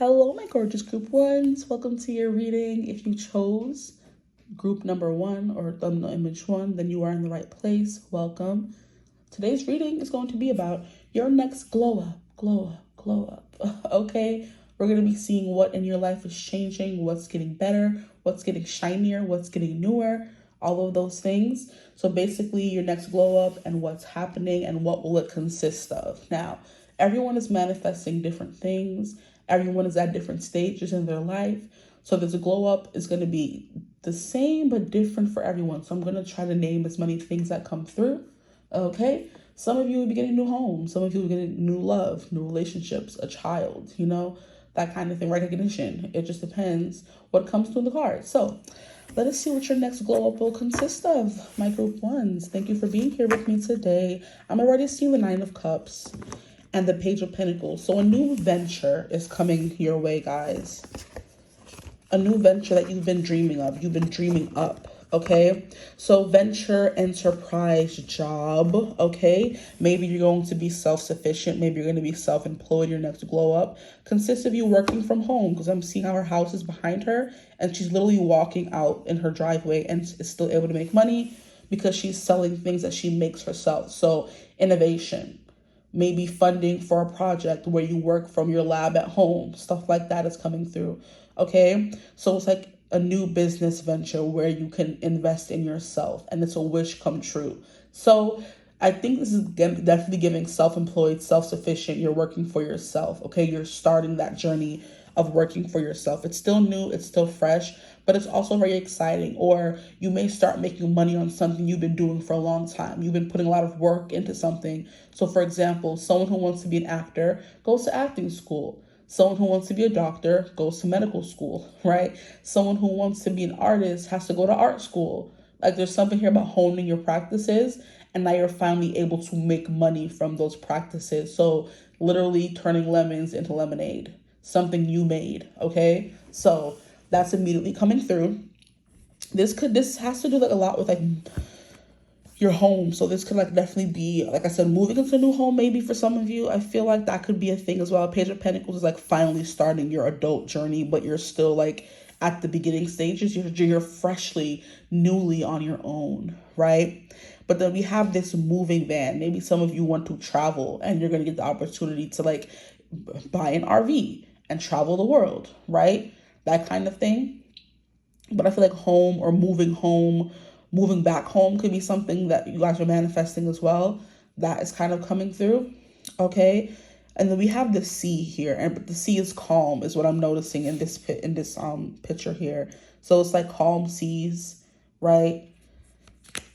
Hello, my gorgeous group ones. Welcome to your reading. If you chose group number 1 or thumbnail image 1, then you are in the right place. Welcome. Today's reading is going to be about your next glow up. Okay, we're going to be seeing what in your life is changing, what's getting better, what's getting shinier, what's getting newer, all of those things. So basically your next glow up and what's happening and what will it consist of. Now, everyone is manifesting different things. Everyone is at different stages in their life. So this glow up is going to be the same but different for everyone. So I'm going to try to name as many things that come through. Okay. Some of you will be getting new homes. Some of you will be getting new love, new relationships, a child, that kind of thing, recognition. It just depends what comes through the cards. So let us see what your next glow up will consist of, my group ones. Thank you for being here with me today. I'm already seeing the 9 of Cups and the Page of Pentacles. So a new venture is coming your way, guys. A new venture that you've been dreaming of. You've been dreaming up, okay? So venture, enterprise, job, okay? Maybe you're going to be self-sufficient. Maybe you're going to be self-employed. Your next glow up consists of you working from home, because I'm seeing how her house is behind her and she's literally walking out in her driveway and is still able to make money because she's selling things that she makes herself. So innovation. Maybe funding for a project where you work from your lab at home. Stuff like that is coming through. Okay. So it's like a new business venture where you can invest in yourself and it's a wish come true. So I think this is definitely giving self-employed, self-sufficient. You're working for yourself. Okay. You're starting that journey of working for yourself. It's still new. It's still fresh, but it's also very exciting. Or you may start making money on something you've been doing for a long time. You've been putting a lot of work into something. So for example, someone who wants to be an actor goes to acting school. Someone who wants to be a doctor goes to medical school, right? Someone who wants to be an artist has to go to art school. Like there's something here about honing your practices, and now you're finally able to make money from those practices. So literally turning lemons into lemonade. Something you made, okay? So that's immediately coming through. This has to do like a lot with like your home. So this could like definitely be, like I said, moving into a new home maybe for some of you. I feel like that could be a thing as well. Page of Pentacles is like finally starting your adult journey, but you're still like at the beginning stages. You're freshly, newly on your own, right? But then we have this moving van. Maybe some of you want to travel and you're going to get the opportunity to like buy an RV and travel the world, right? That kind of thing. But I feel like home or moving back home could be something that you guys are manifesting as well. That is kind of coming through, okay? And then we have the sea here, and the sea is calm, is what I'm noticing in this picture here. So it's like calm seas, right?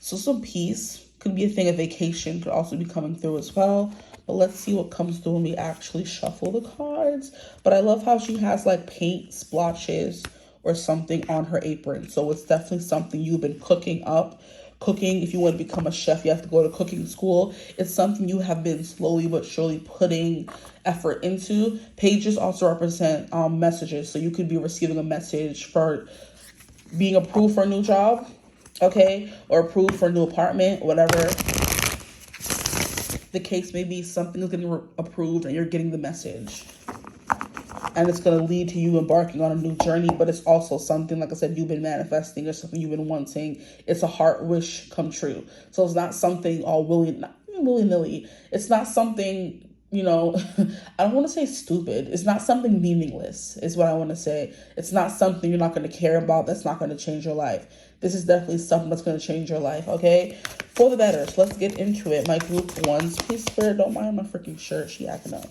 So some peace could be a thing. A vacation could also be coming through as well. But let's see what comes through when we actually shuffle the cards. But I love how she has like paint splotches or something on her apron. So it's definitely something you've been cooking up. Cooking, if you want to become a chef, you have to go to cooking school. It's something you have been slowly but surely putting effort into. Pages also represent messages. So you could be receiving a message for being approved for a new job, okay? Or approved for a new apartment, whatever the case may be. Something is getting approved and you're getting the message, and it's going to lead to you embarking on a new journey. But it's also something, like I said, you've been manifesting or something you've been wanting. It's a heart wish come true. So it's not something all willy-nilly. It's not something, I don't want to say stupid. It's not something meaningless is what I want to say. It's not something you're not going to care about. That's not going to change your life. This is definitely something that's going to change your life, okay? For the better. So let's get into it. My group ones, please, Spirit, don't mind my freaking shirt. She acting up.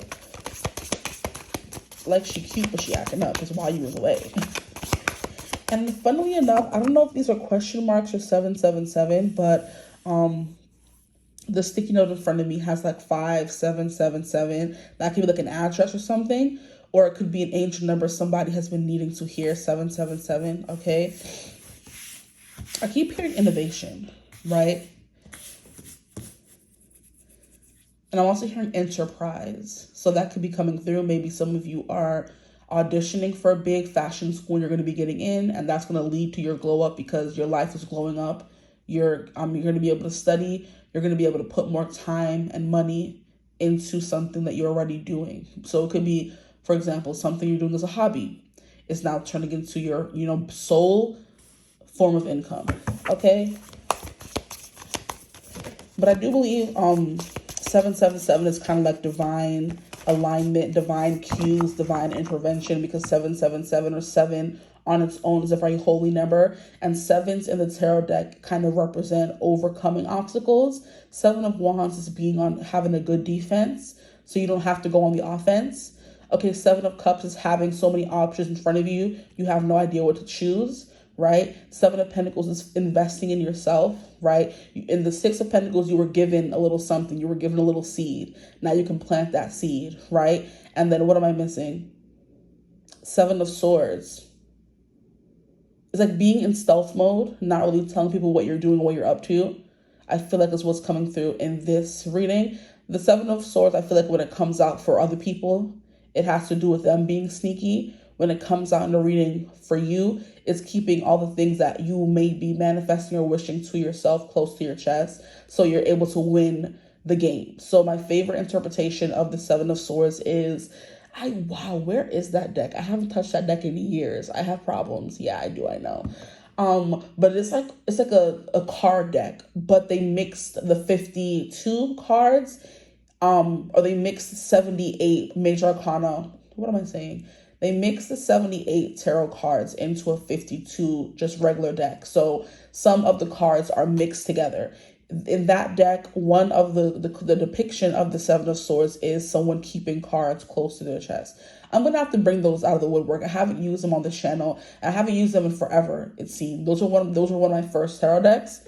Like she cute, but she acting up. That's why you was away. And funnily enough, I don't know if these are question marks or 777, but the sticky note in front of me has like 5777. That could be like an address or something, or it could be an angel number somebody has been needing to hear. 777. Okay. I keep hearing innovation, right? And I'm also hearing enterprise. So that could be coming through. Maybe some of you are auditioning for a big fashion school you're going to be getting in, and that's going to lead to your glow up because your life is glowing up. You're going to be able to study. You're going to be able to put more time and money into something that you're already doing. So it could be For example, something you're doing as a hobby is now turning into your, sole form of income. Okay. But I do believe 777 is kind of like divine alignment, divine cues, divine intervention, because 777 or 7 on its own is a very holy number, and sevens in the tarot deck kind of represent overcoming obstacles. 7 of Wands is having a good defense, so you don't have to go on the offense. Okay, 7 of Cups is having so many options in front of you, you have no idea what to choose, right? 7 of Pentacles is investing in yourself, right? In the 6 of Pentacles, you were given a little something. You were given a little seed. Now you can plant that seed, right? And then what am I missing? 7 of Swords. It's like being in stealth mode, not really telling people what you're doing or what you're up to. I feel like is what's coming through in this reading. The 7 of Swords, I feel like when it comes out for other people, it has to do with them being sneaky. When it comes out in the reading for you, it's keeping all the things that you may be manifesting or wishing to yourself close to your chest, so you're able to win the game. So my favorite interpretation of the 7 of Swords is, wow, where is that deck? I haven't touched that deck in years. I have problems. Yeah, I do. I know. But it's like a card deck, but they mixed the 52 cards, or they mixed 78 major arcana. What am I saying? They mixed the 78 tarot cards into a 52 just regular deck. So some of the cards are mixed together. In that deck, one of the depiction of the 7 of Swords is someone keeping cards close to their chest. I'm going to have to bring those out of the woodwork. I haven't used them on the channel. I haven't used them in forever, it seemed. Those were one of my first tarot decks.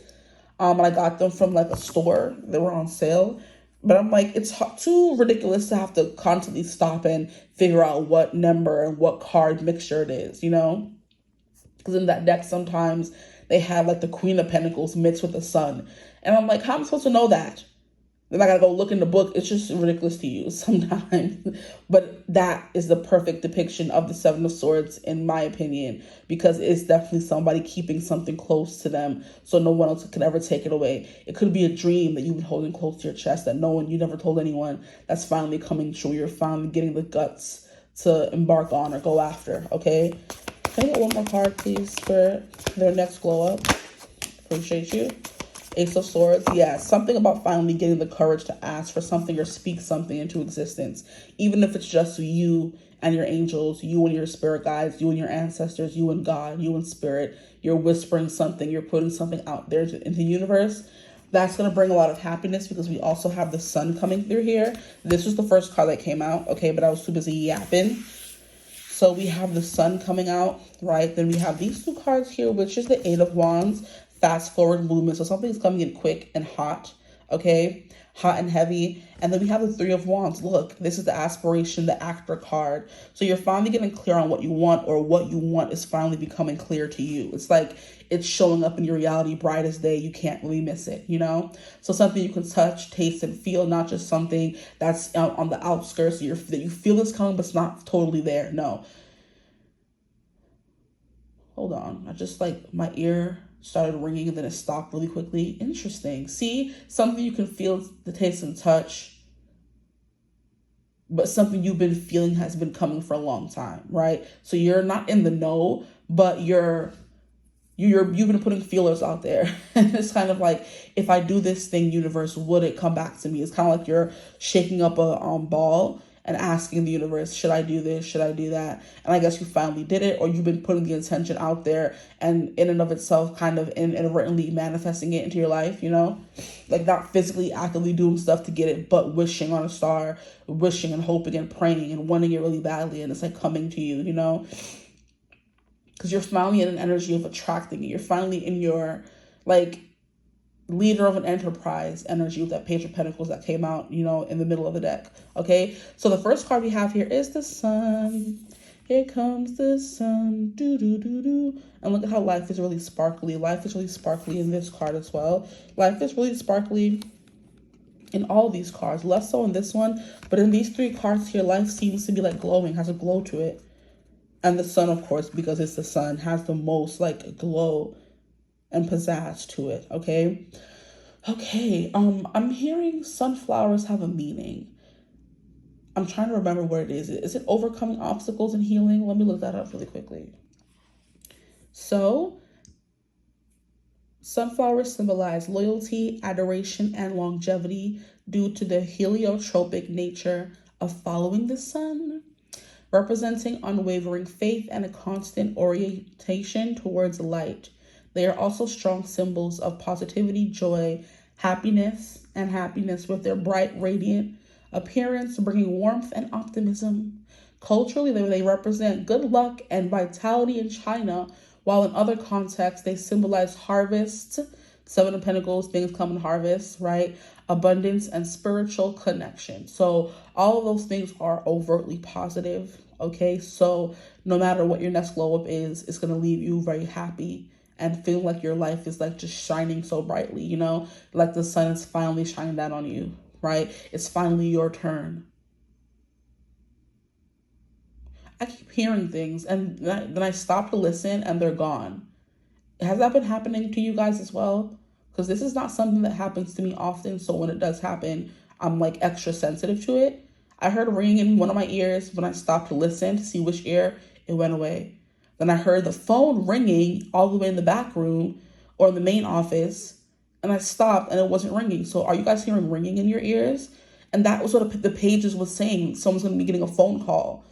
And I got them from like a store. They were on sale. But I'm like, it's too ridiculous to have to constantly stop and figure out what number and what card mixture it is, Because in that deck, sometimes they have like the Queen of Pentacles mixed with the Sun. And I'm like, how am I supposed to know that? Then I gotta go look in the book. It's just ridiculous to use sometimes. But that is the perfect depiction of the 7 of Swords, in my opinion, because it's definitely somebody keeping something close to them so no one else can ever take it away. It could be a dream that you've been holding close to your chest that you never told anyone, that's finally coming true. You're finally getting the guts to embark on or go after, okay? Can I get one more card, please, for their next glow up? Appreciate you. Ace of Swords, yeah, something about finally getting the courage to ask for something or speak something into existence, even if it's just you and your angels, you and your spirit guides, you and your ancestors, you and God, you and spirit. You're whispering something, you're putting something out there into the universe. That's going to bring a lot of happiness, because we also have the Sun coming through here. This was the first card that came out, okay, but I was too busy yapping. So we have the Sun coming out, right? Then we have these 2 cards here, which is the 8 of Wands. Fast forward movement. So something's coming in quick and hot, okay? Hot and heavy. And then we have the 3 of Wands. Look, this is the aspiration, the actor card. So you're finally getting clear on what you want, or what you want is finally becoming clear to you. It's like it's showing up in your reality bright as day. You can't really miss it, So something you can touch, taste, and feel, not just something that's on the outskirts that you feel is coming, but it's not totally there. No. Hold on. I just my ear started ringing and then it stopped really quickly. Interesting. See, something you can feel, the taste and touch, but something you've been feeling has been coming for a long time, right? So you're not in the know, but you've been putting feelers out there. And it's kind of like, if I do this thing, universe, would it come back to me? It's kind of like you're shaking up a ball and asking the universe, should I do this? Should I do that? And I guess you finally did it, or you've been putting the intention out there and in and of itself kind of inadvertently manifesting it into your life, Like not physically actively doing stuff to get it, but wishing on a star, wishing and hoping and praying and wanting it really badly. And it's coming to you, Because you're finally in an energy of attracting it. You're finally in your leader of an enterprise energy with that Page of Pentacles that came out, in the middle of the deck. Okay. So the first card we have here is the Sun. Here comes the Sun. Do, do, do, do. And look at how life is really sparkly. Life is really sparkly in this card as well. Life is really sparkly in all these cards, less so in this one, but in these 3 cards here, life seems to be glowing, has a glow to it. And the Sun, of course, because it's the Sun, has the most glow and pizzazz to it, okay? Okay, I'm hearing sunflowers have a meaning. I'm trying to remember what it is. Is it overcoming obstacles and healing? Let me look that up really quickly. So, sunflowers symbolize loyalty, adoration, and longevity due to the heliotropic nature of following the sun, representing unwavering faith and a constant orientation towards light. They are also strong symbols of positivity, joy, happiness with their bright, radiant appearance, bringing warmth and optimism. Culturally, they represent good luck and vitality in China, while in other contexts, they symbolize harvest, Seven of Pentacles, things come in harvest, right? Abundance and spiritual connection. So all of those things are overtly positive, okay? So no matter what your next glow up is, it's going to leave you very happy and feeling like your life is like just shining so brightly, you know? Like the sun is finally shining down on you, right? It's finally your turn. I keep hearing things and then I stop to listen and they're gone. Has that been happening to you guys as well? Because this is not something that happens to me often. So when it does happen, I'm like extra sensitive to it. I heard a ring in one of my ears. When I stopped to listen to see which ear, it went away. Then I heard the phone ringing all the way in the back room or in the main office. And I stopped and it wasn't ringing. So are you guys hearing ringing in your ears? And that was what the pages was saying. Someone's going to be getting a phone call.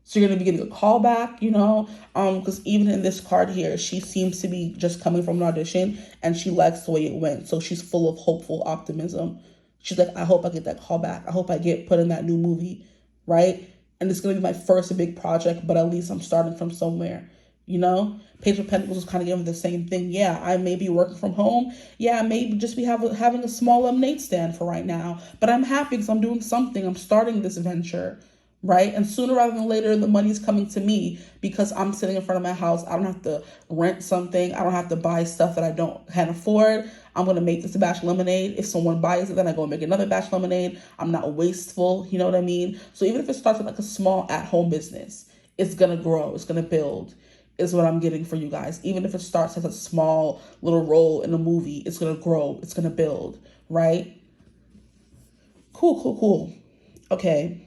So you're going to be getting a call back, you know, because even in this card here, she seems to be just coming from an audition and she likes the way it went. So she's full of hopeful optimism. She's like, I hope I get that call back. I hope I get put in that new movie, right? And it's going to be my first big project, but at least I'm starting from somewhere, you know? Page of Pentacles is kind of giving the same thing. Yeah, I may be working from home. Yeah, I may just be having a small lemonade stand for right now. But I'm happy because I'm doing something. I'm starting this venture. Right? And sooner rather than later, the money's coming to me because I'm sitting in front of my house. I don't have to rent something. I don't have to buy stuff that I can't afford. I'm going to make this a batch of lemonade. If someone buys it, then I go and make another batch of lemonade. I'm not wasteful. You know what I mean? So even if it starts with like a small at-home business, it's going to grow. It's going to build is what I'm getting for you guys. Even if it starts as a small little role in a movie, it's going to grow. It's going to build. Right? Cool. Okay.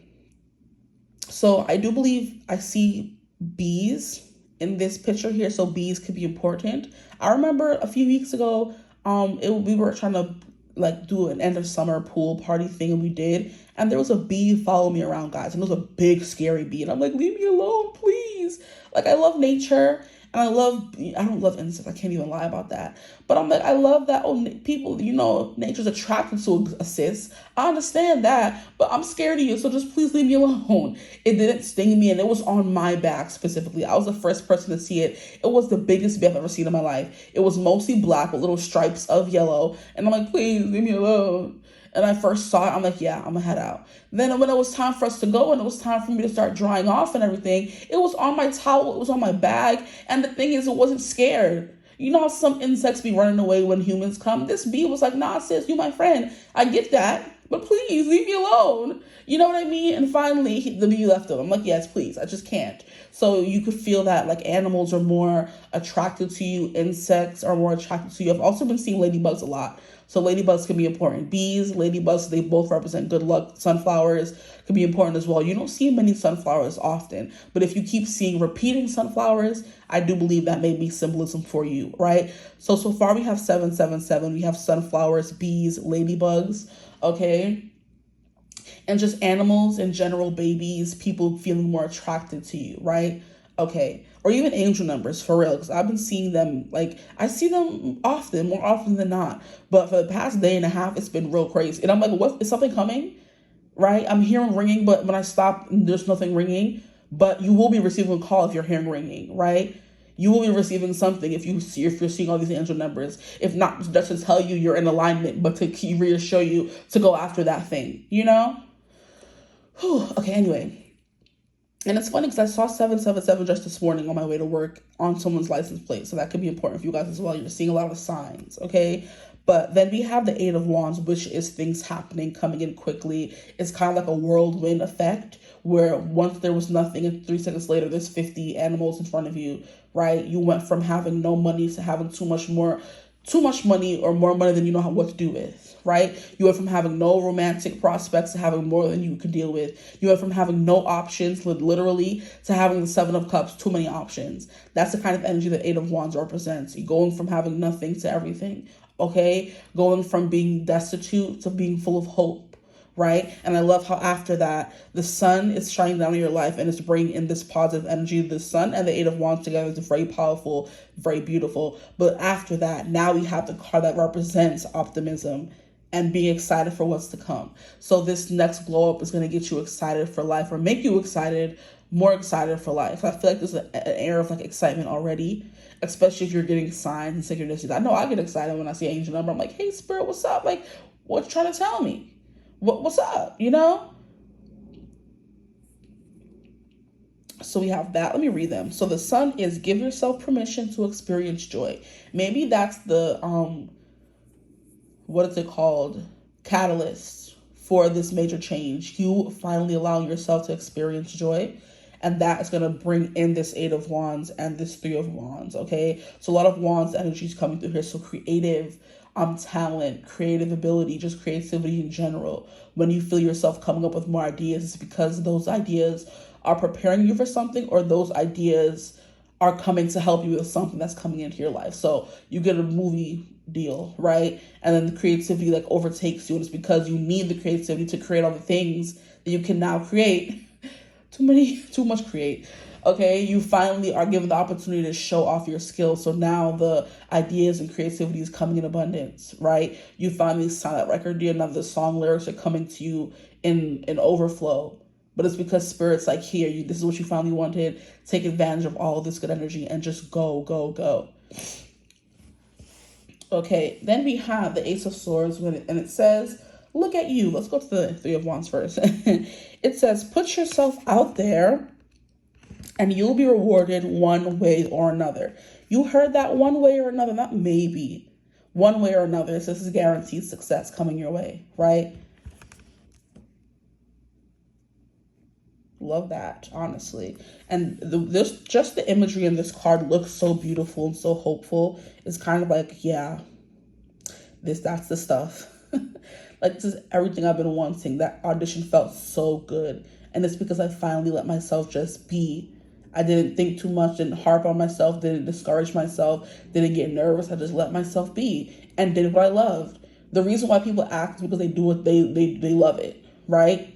So I do believe I see bees in this picture here. So bees could be important. I remember a few weeks ago, we were trying to like do an end of summer pool party thing and we did. And there was a bee following me around, guys. And it was a big, scary bee. And I'm like, leave me alone, please. Like I love nature. And I don't love insects. I can't even lie about that. But I'm like, I love that. Oh, people, you know, nature's attracted to a cis. I understand that, but I'm scared of you. So just please leave me alone. It didn't sting me and it was on my back specifically. I was the first person to see it. It was the biggest bee I've ever seen in my life. It was mostly black with little stripes of yellow. And I'm like, please leave me alone. And I first saw it, I'm like, yeah, I'm gonna head out. Then when it was time for us to go and it was time for me to start drying off and everything, it was on my towel, it was on my bag. And the thing is, it wasn't scared. You know how some insects be running away when humans come? This bee was like, nah, sis, you my friend. I get that, but please leave me alone. You know what I mean? And finally, the bee left him. I'm like, yes, please, I just can't. So you could feel that like animals are more attracted to you. Insects are more attracted to you. I've also been seeing ladybugs a lot. So ladybugs can be important. Bees, ladybugs, they both represent good luck. Sunflowers can be important as well. You don't see many sunflowers often, but if you keep seeing repeating sunflowers, I do believe that may be symbolism for you, right? So far we have 777. We have sunflowers, bees, ladybugs, okay? And just animals in general, babies, people feeling more attracted to you, right? Okay. Or even angel numbers, for real, because I've been seeing them, like, I see them often, more often than not. But for the past day and a half, it's been real crazy. And I'm like, what, is something coming? Right? I'm hearing ringing, but when I stop, there's nothing ringing. But you will be receiving a call if you're hearing ringing, right? You will be receiving something if you're seeing all these angel numbers. If not, just to tell you you're in alignment, but to reassure you to go after that thing, you know? Whew. Okay, anyway. And it's funny because I saw 777 just this morning on my way to work on someone's license plate. So that could be important for you guys as well. You're seeing a lot of signs, okay? But then we have the Eight of Wands, which is things happening, coming in quickly. It's kind of like a whirlwind effect where once there was nothing and 3 seconds later, there's 50 animals in front of you, right? You went from having no money to having too too much money or more money than you know what to do with, right? You went from having no romantic prospects to having more than you could deal with. You went from having no options, literally, to having the Seven of Cups, too many options. That's the kind of energy that Eight of Wands represents. You're going from having nothing to everything, okay? Going from being destitute to being full of hope. Right? And I love how after that, the sun is shining down in your life and it's bringing in this positive energy. The sun and the Eight of Wands together is very powerful, very beautiful. But after that, now we have the card that represents optimism and being excited for what's to come. So this next glow up is going to get you excited for life, or make you excited, more excited for life. I feel like there's an air of like excitement already, especially if you're getting signs and synchronicities. I know I get excited when I see an angel number. I'm like, hey, spirit, what's up? Like, what you trying to tell me? What's up, you know? So we have that. Let me read them. So the sun is give yourself permission to experience joy. Maybe that's the, what is it called? Catalyst for this major change. You finally allowing yourself to experience joy. And that is going to bring in this Eight of Wands and this Three of Wands, okay? So a lot of Wands energy is coming through here. So creative talent, creative ability, just creativity in general. When you feel yourself coming up with more ideas, it's because those ideas are preparing you for something, or those ideas are coming to help you with something that's coming into your life. So you get a movie deal, right? And then the creativity like overtakes you, and it's because you need the creativity to create all the things that you can now create. Too much create. Okay, you finally are given the opportunity to show off your skills. So now the ideas and creativity is coming in abundance, right? You finally sign that record deal. Now the song lyrics are coming to you in overflow. But it's because Spirit's like, here, this is what you finally wanted. Take advantage of all of this good energy and just go, go, go. Okay, then we have the Ace of Swords, and it says, look at you. Let's go to the Three of Wands first. It says, put yourself out there and you'll be rewarded one way or another. You heard that, one way or another, not maybe. One way or another. So this is guaranteed success coming your way, right? Love that, honestly. And just the imagery in this card looks so beautiful and so hopeful. It's kind of like, yeah, that's the stuff. Like, this is everything I've been wanting. That audition felt so good. And it's because I finally let myself just be. I didn't think too much, didn't harp on myself, didn't discourage myself, didn't get nervous. I just let myself be and did what I loved. The reason why people act is because they do what they love it, right?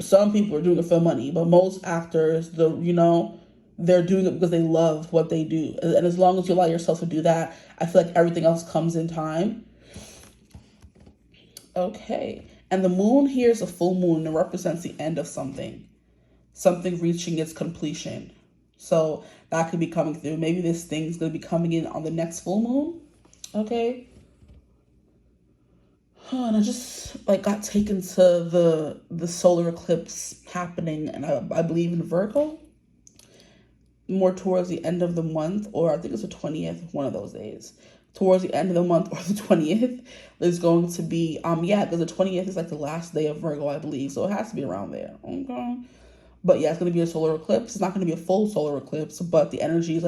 Some people are doing it for money, but most actors, they're doing it because they love what they do. And as long as you allow yourself to do that, I feel like everything else comes in time. Okay. And the moon here is a full moon. It represents the end of something reaching its completion. So that could be coming through. Maybe this thing's going to be coming in on the next full moon. Okay. And I just got taken to the solar eclipse happening, and I believe in Virgo, more towards the end of the month, or I think it's the 20th, one of those days. Towards the end of the month or the 20th, there's going to be, because the 20th is the last day of Virgo, I believe. So it has to be around there. Okay. But yeah, it's going to be a solar eclipse. It's not going to be a full solar eclipse, but the energy is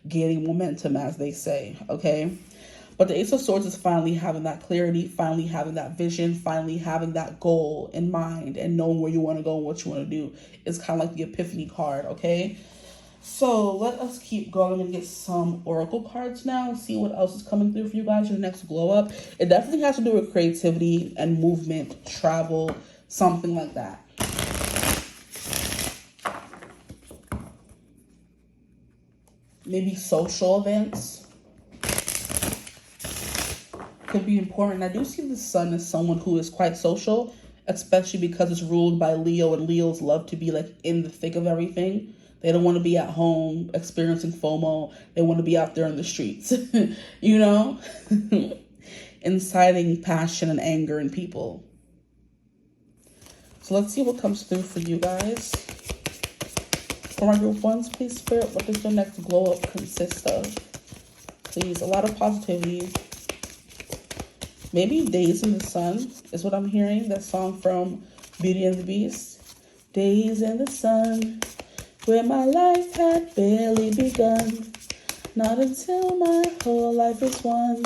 gaining momentum, as they say. Okay. But the Ace of Swords is finally having that clarity, finally having that vision, finally having that goal in mind and knowing where you want to go and what you want to do. It's kind of like the Epiphany card, okay? So let us keep going and get some oracle cards now and see what else is coming through for you guys, your next glow up. It definitely has to do with creativity and movement, travel, something like that. Maybe social events could be important. I do see the sun as someone who is quite social, especially because it's ruled by Leo, and Leos love to be in the thick of everything. They don't want to be at home experiencing FOMO. They want to be out there in the streets, inciting passion and anger in people. So let's see what comes through for you guys. For my group ones, please, Spirit, what does your next glow up consist of? Please, a lot of positivity. Maybe Days in the Sun is what I'm hearing. That song from Beauty and the Beast. Days in the sun, where my life had barely begun. Not until my whole life is won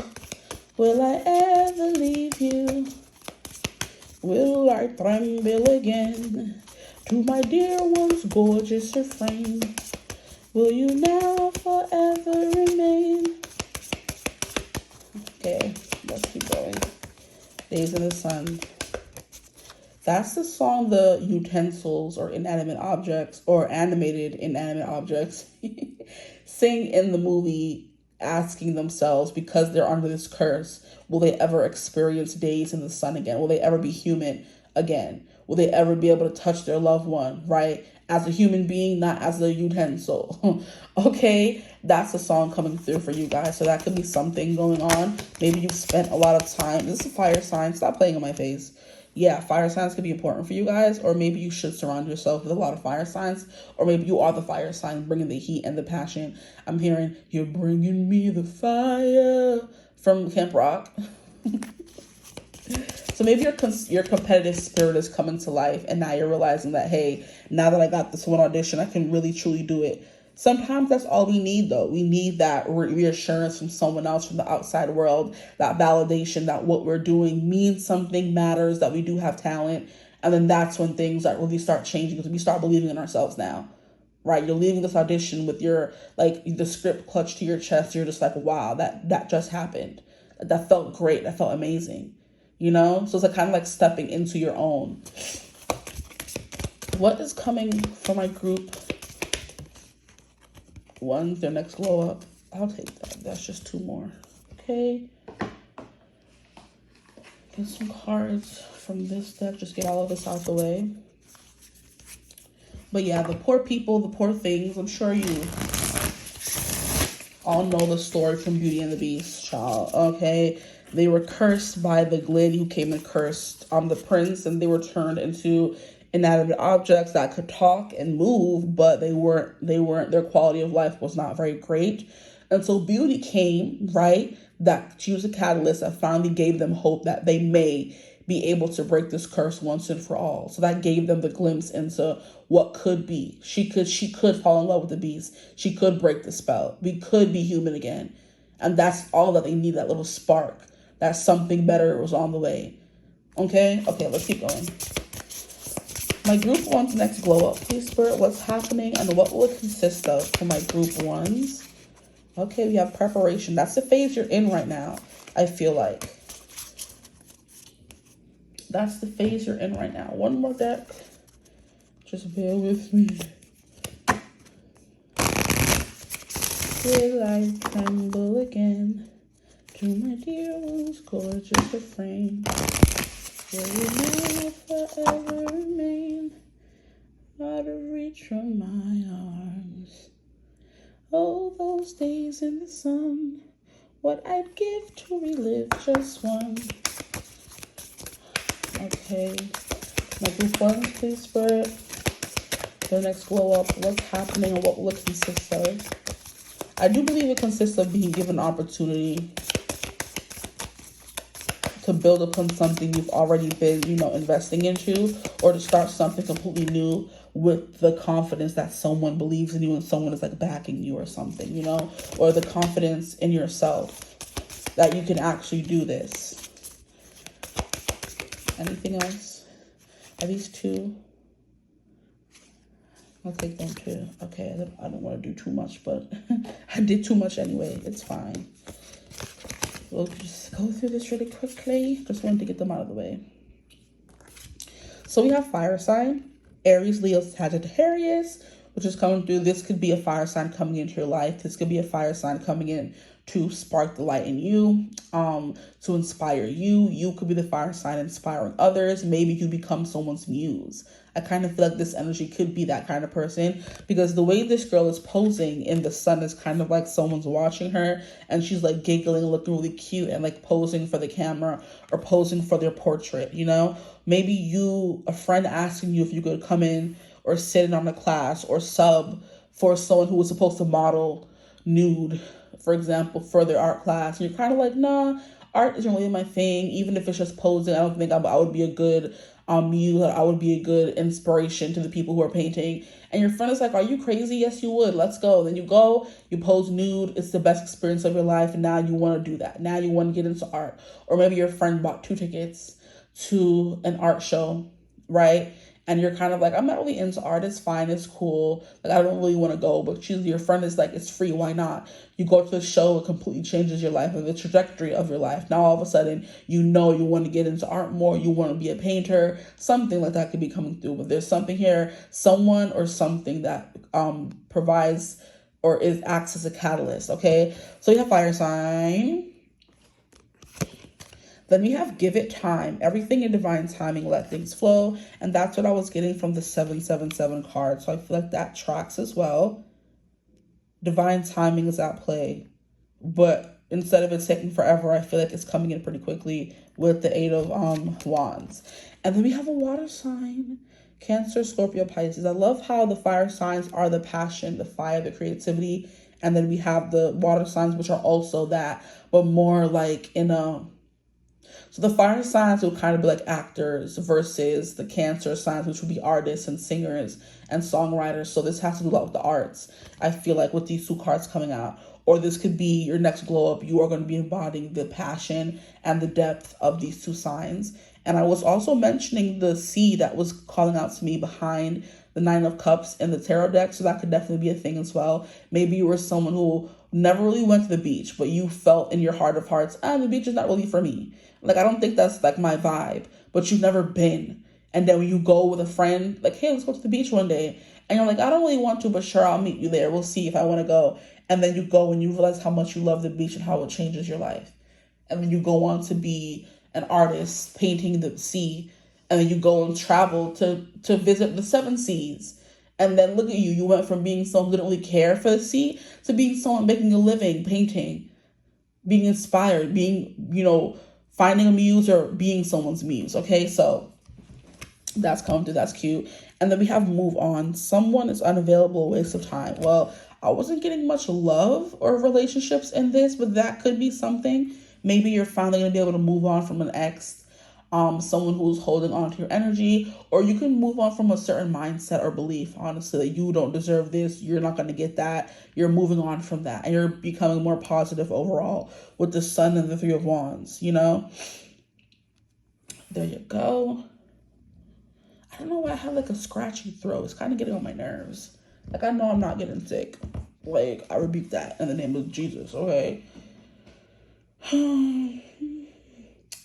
will I ever leave you. Will I tremble again to my dear one's gorgeous refrain? Will you now forever remain? Okay, let's keep going. Days in the Sun. That's the song the utensils or inanimate objects or animated inanimate objects sing in the movie, asking themselves, because they're under this curse, will they ever experience days in the sun again? Will they ever be human again? Will they ever be able to touch their loved one, right? As a human being, not as a utensil. Okay, that's a song coming through for you guys. So that could be something going on. Maybe you've spent a lot of time. This is a fire sign. Stop playing in my face. Yeah, fire signs could be important for you guys, or maybe you should surround yourself with a lot of fire signs, or maybe you are the fire sign bringing the heat and the passion. I'm hearing, you're bringing me the fire from Camp Rock. So maybe your competitive spirit is coming to life, and now you're realizing that, hey, now that I got this one audition, I can really truly do it. Sometimes that's all we need, though. We need that reassurance from someone else, from the outside world, that validation that what we're doing means something, matters, that we do have talent. And then that's when things that really start changing, because we start believing in ourselves now, right? You're leaving this audition with your, like, the script clutched to your chest. You're just like, wow, that just happened. That felt great. That felt amazing. You know? So it's like kind of like stepping into your own. What is coming for my group one, their next glow up? I'll take that. That's just two more. Okay. Get some cards from this deck. Just get all of this out the way. But yeah, the poor people, the poor things. I'm sure you all know the story from Beauty and the Beast, child. Okay. They were cursed by the Glid who came and cursed the prince, and they were turned into inanimate objects that could talk and move, but they weren't, their quality of life was not very great. And so Beauty came, right? That she was a catalyst that finally gave them hope that they may be able to break this curse once and for all. So that gave them the glimpse into what could be. She could fall in love with the beast. She could break the spell. We could be human again. And that's all that they need, that little spark. That something better was on the way. Okay, let's keep going. My group one's next glow up, please, Spirit. What's happening and what will it consist of for my group ones? Okay, we have preparation. That's the phase you're in right now, I feel like. That's the phase you're in right now. One more deck. Just bear with me. Will I tremble again to my dear one's gorgeous refrain? Will you now forever remain out of reach from my arms? Oh, those days in the sun, what I'd give to relive just one. Okay, my group one, please, Spirit. The next glow up, what's happening and what will it consist of? I do believe it consists of being given opportunity to build upon something you've already been, investing into, or to start something completely new with the confidence that someone believes in you and someone is like backing you or something, or the confidence in yourself that you can actually do this. Anything else? Are these two? I'll take them too. Okay, I don't want to do too much, but I did too much anyway. It's fine. We'll just go through this really quickly. Just wanted to get them out of the way. So we have fire sign, Aries, Leo, Sagittarius, which is coming through. This could be a fire sign coming into your life. This could be a fire sign coming in to spark the light in you, to inspire you. You could be the fire sign inspiring others. Maybe you become someone's muse. I kind of feel like this energy could be that kind of person, because the way this girl is posing in the sun is kind of like someone's watching her and she's like giggling, looking really cute and like posing for the camera or posing for their portrait, Maybe a friend asking you if you could come in or sit in on a class or sub for someone who was supposed to model nude, for example, for their art class. And you're kind of like, nah, art isn't really my thing. Even if it's just posing, I don't think I would be a good you, I would be a good inspiration to the people who are painting. And your friend is like, are you crazy? Yes, you would. Let's go. Then you go, you pose nude. It's the best experience of your life. And now you want to do that. Now you want to get into art. Or maybe your friend bought 2 tickets to an art show, right? And you're kind of like, I'm not really into art. It's fine. It's cool. Like, I don't really want to go. But your friend is like, it's free. Why not? You go to the show. It completely changes your life and the trajectory of your life. Now, all of a sudden, you want to get into art more. You want to be a painter. Something like that could be coming through. But there's something here, someone or something that provides or acts as a catalyst, okay? So we have fire sign. Then we have give it time. Everything in divine timing, let things flow. And that's what I was getting from the 777 card. So I feel like that tracks as well. Divine timing is at play. But instead of it taking forever, I feel like it's coming in pretty quickly with the 8 of Wands. And then we have a water sign. Cancer, Scorpio, Pisces. I love how the fire signs are the passion, the fire, the creativity. And then we have the water signs, which are also that, but more like in a... So the fire signs would kind of be like actors versus the Cancer signs, which would be artists and singers and songwriters. So this has to do a lot with the arts, I feel like, with these 2 cards coming out. Or this could be your next glow up. You are going to be embodying the passion and the depth of these 2 signs. And I was also mentioning the sea that was calling out to me behind the 9 of Cups in the tarot deck. So that could definitely be a thing as well. Maybe you were someone who never really went to the beach, but you felt in your heart of hearts, the beach is not really for me. Like, I don't think that's like my vibe, but you've never been. And then when you go with a friend, like, hey, let's go to the beach one day. And you're like, I don't really want to, but sure, I'll meet you there. We'll see if I want to go. And then you go and you realize how much you love the beach and how it changes your life. And then you go on to be an artist painting the sea. And then you go and travel to visit the 7 seas. And then look at you. You went from being someone who didn't really care for the sea to being someone making a living, painting, being inspired, being, finding a muse or being someone's muse. Okay, so that's coming through. That's cute. And then we have move on. Someone is unavailable, waste of time. Well, I wasn't getting much love or relationships in this, but that could be something. Maybe you're finally going to be able to move on from an ex, someone who's holding on to your energy, or you can move on from a certain mindset or belief, honestly, that you don't deserve this, you're not going to get that, you're moving on from that, and you're becoming more positive overall with the Sun and the 3 of Wands, There you go. I don't know why I have like a scratchy throat. It's kind of getting on my nerves. Like, I know I'm not getting sick. Like, I rebuke that in the name of Jesus, okay?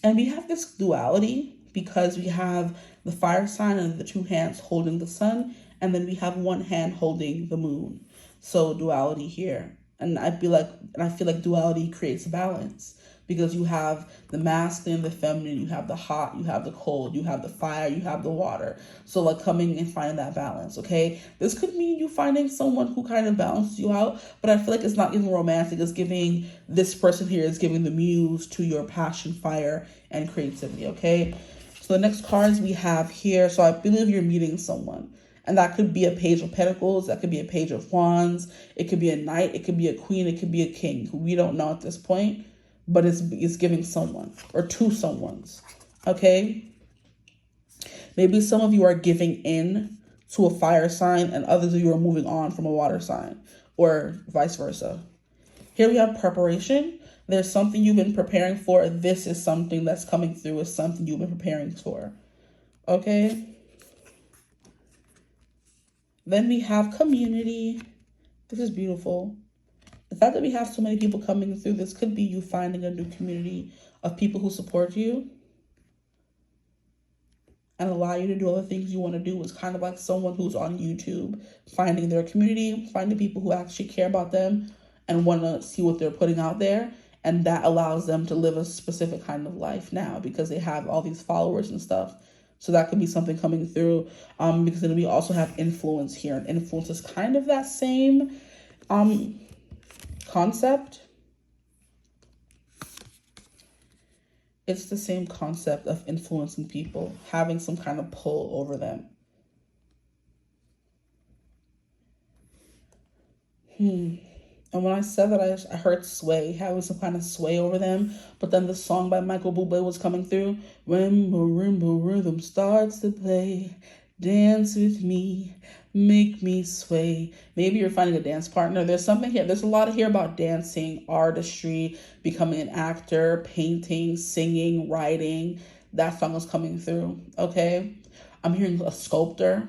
And we have this duality because we have the fire sign and the 2 hands holding the sun, and then we have 1 hand holding the moon. So duality here. And I feel like duality creates balance because you have the masculine, the feminine, you have the hot, you have the cold, you have the fire, you have the water. So like coming and finding that balance, okay? This could mean you finding someone who kind of balances you out, but I feel like it's not giving romantic. It's giving, this person here is giving the muse to your passion, fire, and creativity, okay? So the next cards we have here, so I believe you're meeting someone. And that could be a Page of Pentacles, that could be a Page of Wands, it could be a Knight, it could be a Queen, it could be a King, who we don't know at this point. But it's giving someone or 2 someones, okay? Maybe some of you are giving in to a fire sign and others of you are moving on from a water sign, or vice versa. Here we have preparation. There's something you've been preparing for. This is something that's coming through as something you've been preparing for, okay? Then we have community. This is beautiful. The fact that we have so many people coming through, this could be you finding a new community of people who support you and allow you to do all the things you want to do. It's kind of like someone who's on YouTube, finding their community, finding people who actually care about them and want to see what they're putting out there. And that allows them to live a specific kind of life now because they have all these followers and stuff. So that could be something coming through, because then we also have influence here. And influence is kind of that same concept. It's the same concept of influencing people, having some kind of pull over them. And when I said that, I heard sway, having some kind of sway over them. But then the song by Michael Bublé was coming through. When marimba rhythm starts to play, dance with me, make me sway. Maybe you're finding a dance partner. There's something here. There's a lot here about dancing, artistry, becoming an actor, painting, singing, writing. That song is coming through, okay? I'm hearing a sculptor.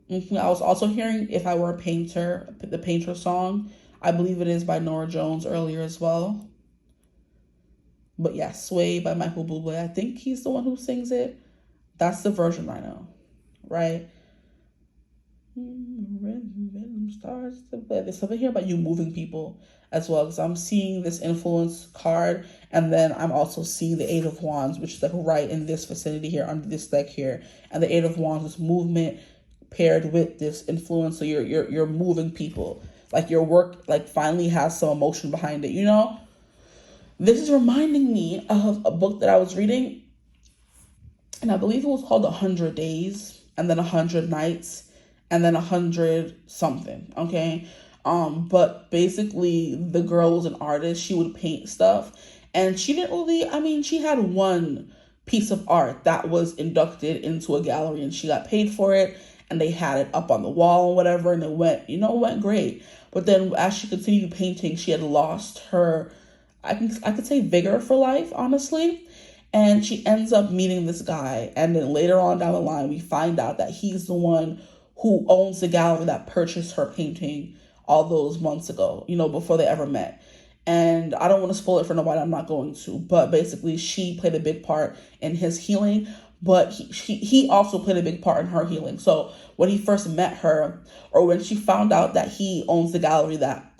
I was also hearing If I Were a Painter, the Painter song. I believe it is by Norah Jones earlier as well. But yeah, Sway by Michael Bublé. I think he's the one who sings it. That's the version I know, right? Rhythm starts to play. There's something here about you moving people as well, because I'm seeing this influence card, and then I'm also seeing the Eight of Wands, which is like right in this vicinity here, under this deck here. And the Eight of Wands is movement paired with this influence. So you're moving people. Like your work like finally has some emotion behind it, you know? This is reminding me of a book that I was reading, and I believe it was called 100 Days, and then 100 Nights, and then 100 something, okay? But basically the girl was an artist. She would paint stuff, and she didn't really, I mean, she had one piece of art that was inducted into a gallery, and she got paid for it, and they had it up on the wall and whatever, and it went great. But then as she continued painting, she had lost her, I could say, vigor for life, honestly. And she ends up meeting this guy. And then later on down the line, we find out that he's the one who owns the gallery that purchased her painting all those months ago, before they ever met. And I don't want to spoil it for nobody, I'm not going to. But basically, she played a big part in his healing. But he also played a big part in her healing. So when he first met her, or when she found out that he owns the gallery that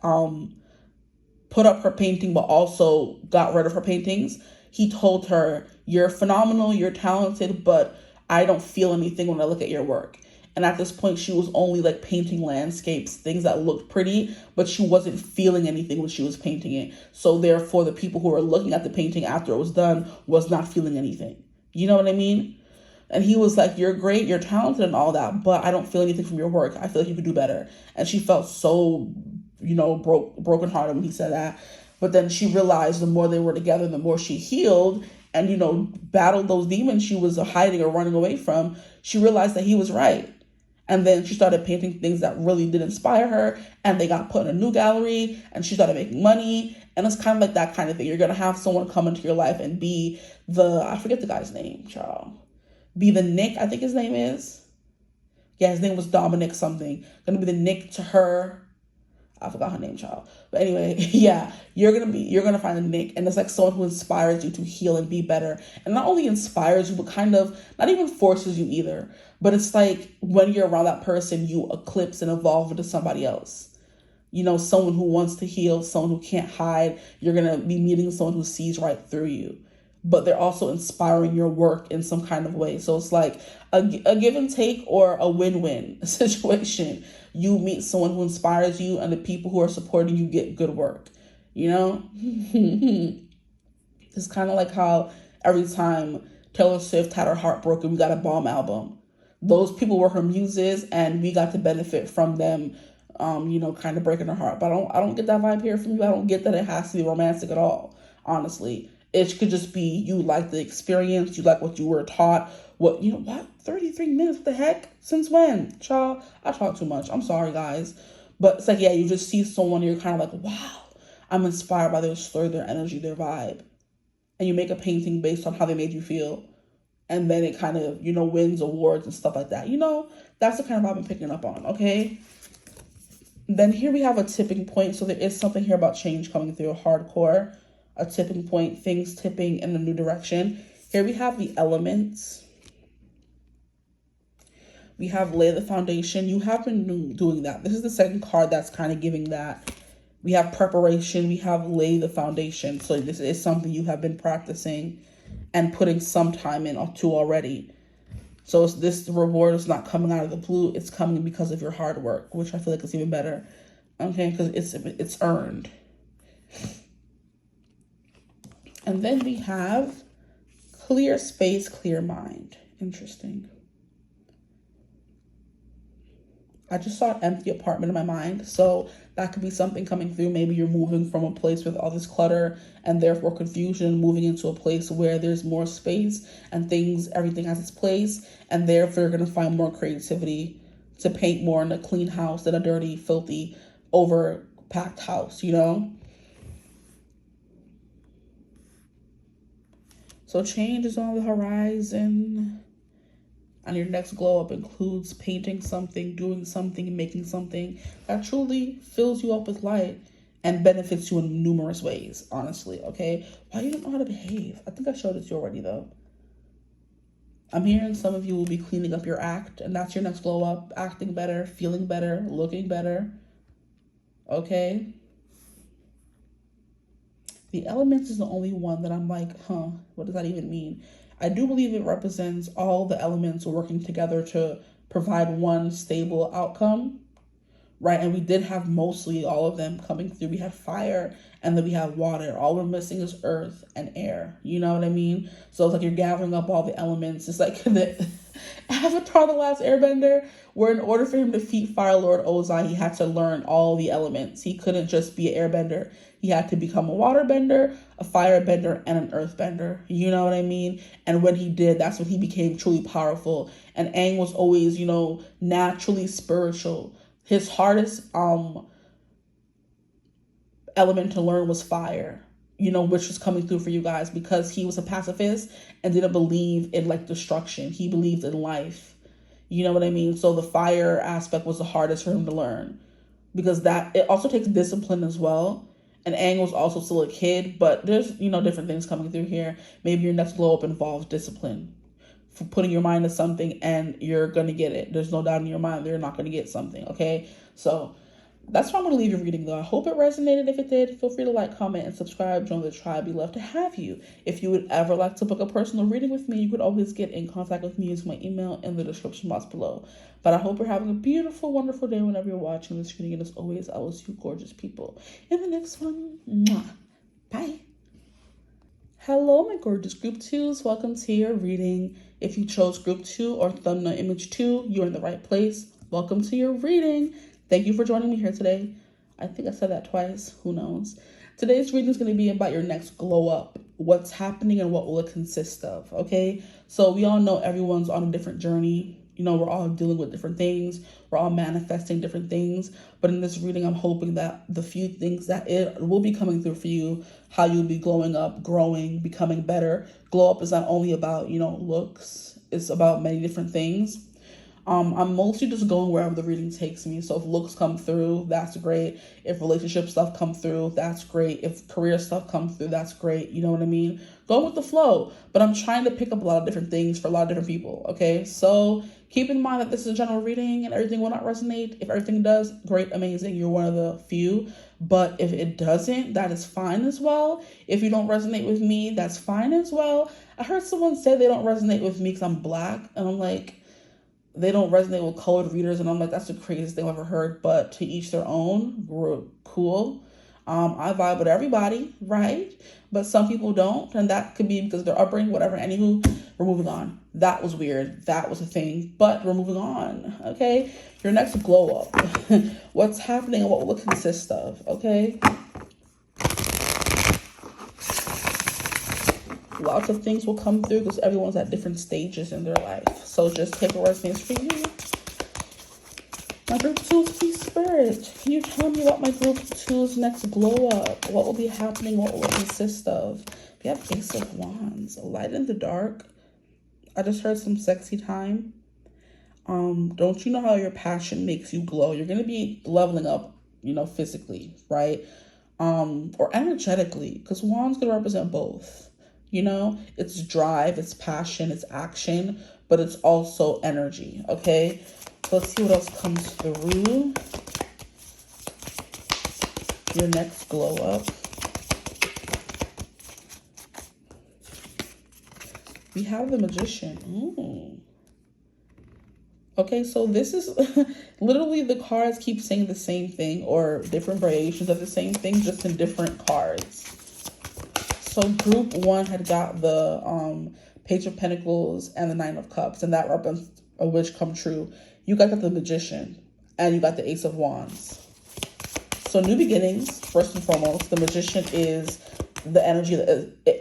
put up her painting but also got rid of her paintings, he told her, "You're phenomenal, you're talented, but I don't feel anything when I look at your work." And at this point, she was only like painting landscapes, things that looked pretty, but she wasn't feeling anything when she was painting it. So therefore, the people who were looking at the painting after it was done was not feeling anything. You know what I mean? And he was like, "You're great, you're talented and all that, but I don't feel anything from your work. I feel like you could do better." And she felt so, brokenhearted when he said that. But then she realized the more they were together, the more she healed and, battled those demons she was hiding or running away from. She realized that he was right. And then she started painting things that really did inspire her, and they got put in a new gallery, and she started making money. And it's kind of like that kind of thing. You're going to have someone come into your life and be I forget the guy's name, child. Be the Nick, I think his name is. Yeah, his name was Dominic something. Going to be the Nick to her. I forgot her name, child. But anyway, yeah, you're gonna find a Nick, and it's like someone who inspires you to heal and be better. And not only inspires you, but kind of not even forces you either. But it's like when you're around that person, you eclipse and evolve into somebody else. Someone who wants to heal, someone who can't hide. You're gonna be meeting someone who sees right through you. But they're also inspiring your work in some kind of way. So it's like a give and take or a win-win situation. You meet someone who inspires you, and the people who are supporting you get good work. It's kind of like how every time Taylor Swift had her heart broken, we got a bomb album. Those people were her muses, and we got to benefit from them, kind of breaking her heart. But I don't get that vibe here from you. I don't get that it has to be romantic at all, honestly. It could just be you like the experience, you like what you were taught. 33 minutes, what the heck? Since when? Child, I talk too much. I'm sorry, guys. But it's like, yeah, you just see someone, you're kind of like, wow, I'm inspired by their story, their energy, their vibe. And you make a painting based on how they made you feel. And then it kind of, wins awards and stuff like that. That's the kind of vibe I'm picking up on, okay? Then here we have a tipping point. So there is something here about change coming through, hardcore. A tipping point, things tipping in a new direction. Here we have the elements. We have lay the foundation. You have been doing that. This is the second card that's kind of giving that. We have preparation. We have lay the foundation. So this is something you have been practicing and putting some time into already. So this reward is not coming out of the blue. It's coming because of your hard work, which I feel like is even better. Okay, because it's earned. And then we have clear space, clear mind. Interesting. I just saw an empty apartment in my mind. So that could be something coming through. Maybe you're moving from a place with all this clutter and therefore confusion, moving into a place where there's more space and everything has its place. And therefore you're going to find more creativity to paint more in a clean house than a dirty, filthy, overpacked house, you know? So change is on the horizon. And your next glow up includes painting something, doing something, making something that truly fills you up with light and benefits you in numerous ways, honestly, okay? Why you don't know how to behave? I think I showed it to you already, though. I'm hearing some of you will be cleaning up your act, and that's your next glow up. Acting better, feeling better, looking better, okay? The elements is the only one that I'm like, what does that even mean? I do believe it represents all the elements working together to provide one stable outcome, right? And we did have mostly all of them coming through. We had fire and then we have water. All we're missing is earth and air. You know what I mean? So it's like you're gathering up all the elements. It's like the Avatar, The Last Airbender, where in order for him to defeat Fire Lord Ozai, he had to learn all the elements. He couldn't just be an airbender. He had to become a waterbender, a firebender, and an earthbender. You know what I mean? And when he did, that's when he became truly powerful. And Aang was always, naturally spiritual. His hardest element to learn was fire, which was coming through for you guys because he was a pacifist and didn't believe in destruction. He believed in life. You know what I mean? So the fire aspect was the hardest for him to learn because it also takes discipline as well. And Aang was also still a kid, but there's, different things coming through here. Maybe your next glow up involves discipline for putting your mind to something and you're going to get it. There's no doubt in your mind that you're not going to get something. Okay. So that's why I'm going to leave your reading though. I hope it resonated. If it did, feel free to like, comment, and subscribe. Join the tribe. We'd love to have you. If you would ever like to book a personal reading with me, you could always get in contact with me using my email in the description box below. But I hope you're having a beautiful, wonderful day whenever you're watching this reading. And as always, I will see you gorgeous people in the next one. Mwah. Bye. Hello, my gorgeous group 2s. Welcome to your reading. If you chose group 2 or thumbnail image 2, you're in the right place. Welcome to your reading. Thank you for joining me here today. I think I said that twice. Who knows? Today's reading is going to be about your next glow up. What's happening and what will it consist of, okay? So we all know everyone's on a different journey. We're all dealing with different things. We're all manifesting different things. But in this reading, I'm hoping that the few things that it will be coming through for you, how you'll be glowing up, growing, becoming better. Glow up is not only about, looks. It's about many different things. I'm mostly just going wherever the reading takes me. So if looks come through, that's great. If relationship stuff come through, that's great. If career stuff comes through, that's great. You know what I mean? Go with the flow. But I'm trying to pick up a lot of different things for a lot of different people, okay? So keep in mind that this is a general reading and everything will not resonate. If everything does, great, amazing. You're one of the few. But if it doesn't, that is fine as well. If you don't resonate with me, that's fine as well. I heard someone say they don't resonate with me because I'm Black. And I'm like, they don't resonate with colored readers, and I'm like, that's the craziest thing I've ever heard. But to each their own. We're cool. I vibe with everybody, right? But some people don't, and that could be because of their upbringing, whatever. Anywho, we're moving on. That was weird. That was a thing, but we're moving on, okay? Your next glow up. What's happening and what will it consist of, okay? Lots of things will come through because everyone's at different stages in their life. So just take what resonates for you. My group 2's please spirit. Can you tell me about my group 2's next glow up? What will be happening? What will it consist of? We have Ace of Wands. Light in the dark. I just heard some sexy time. Don't you know how your passion makes you glow? You're going to be leveling up, physically, right? Or energetically, because Wands can represent both. It's drive, it's passion, it's action, but it's also energy, okay? So let's see what else comes through. Your next glow up. We have the Magician. Ooh. Okay, so this is literally the cards keep saying the same thing or different variations of the same thing, just in different cards. So group 1 had got the Page of Pentacles and the Nine of Cups, and that represents a wish come true. You guys got the Magician. and you got the Ace of Wands. So new beginnings, first and foremost. The Magician is the energy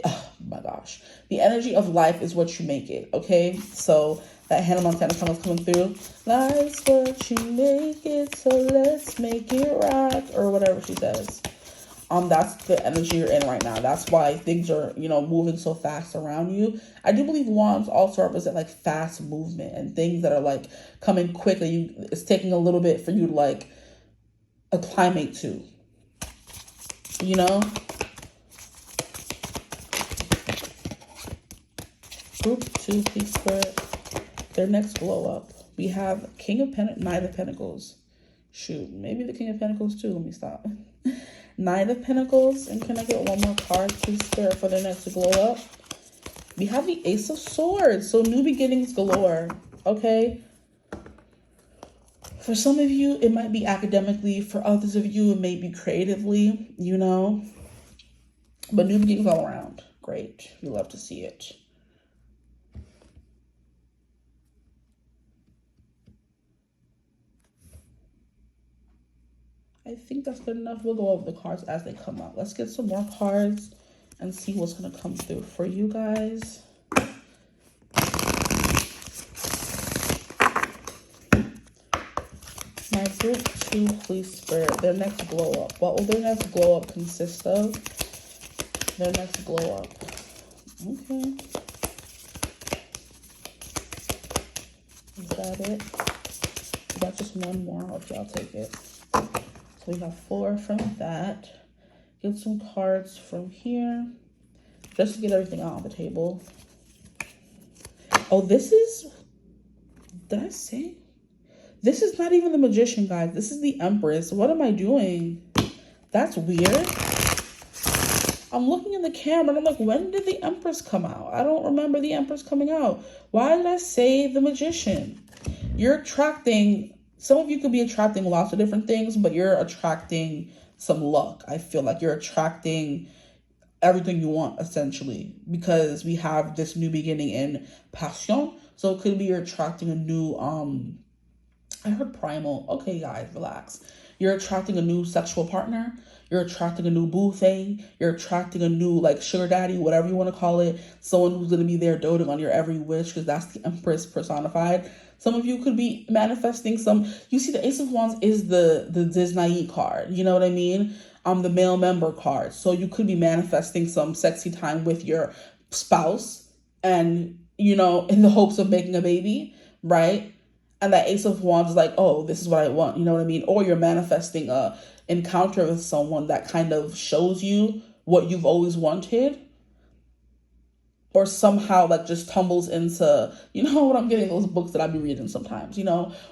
oh my gosh. The energy of life is what you make it, okay? So that Hannah Montana song is coming through. Life's what you make it, so let's make it rock, or whatever she says. That's the energy you're in right now. That's why things are, moving so fast around you. I do believe wands also represent like fast movement and things that are like coming quickly. It's taking a little bit for you to like acclimate to, Group 2, please spirit. Their next glow up. We have Knight of Pentacles. Shoot, maybe the King of Pentacles too. Let me stop. Knight of Pentacles. And can I get one more card, please, spirit, for their next glow up? We have the Ace of Swords. So new beginnings galore. Okay. For some of you, it might be academically. For others of you, it may be creatively, But new beginnings all around. Great. We love to see it. I think that's good enough. We'll go over the cards as they come out. Let's get some more cards and see what's going to come through for you guys. My group 2, please, spirit. Their next glow up. What will their next glow up consist of? Their next glow up. Okay. Is that it? We got just one more. Okay, I'll take it. So we got 4 from that. Get some cards from here. Just to get everything out on the table. Oh, this is... Did I say? This is not even the Magician, guys. This is the Empress. What am I doing? That's weird. I'm looking in the camera and I'm like, when did the Empress come out? I don't remember the Empress coming out. Why did I say the Magician? You're attracting... Some of you could be attracting lots of different things, but you're attracting some luck. I feel like you're attracting everything you want, essentially, because we have this new beginning in passion. So it could be you're attracting a new, I heard primal. Okay, guys, relax. You're attracting a new sexual partner. You're attracting a new boo thing. You're attracting a new, like, sugar daddy, whatever you want to call it. Someone who's going to be there doting on your every wish, because that's the Empress personified. Some of you could be manifesting some... You see, the Ace of Wands is the Disney card. You know what I mean? The male member card. So you could be manifesting some sexy time with your spouse and, in the hopes of making a baby, right? And that Ace of Wands is like, oh, this is what I want. You know what I mean? Or you're manifesting a encounter with someone that kind of shows you what you've always wanted. Or somehow like just tumbles into, what I'm getting, those books that I be reading sometimes,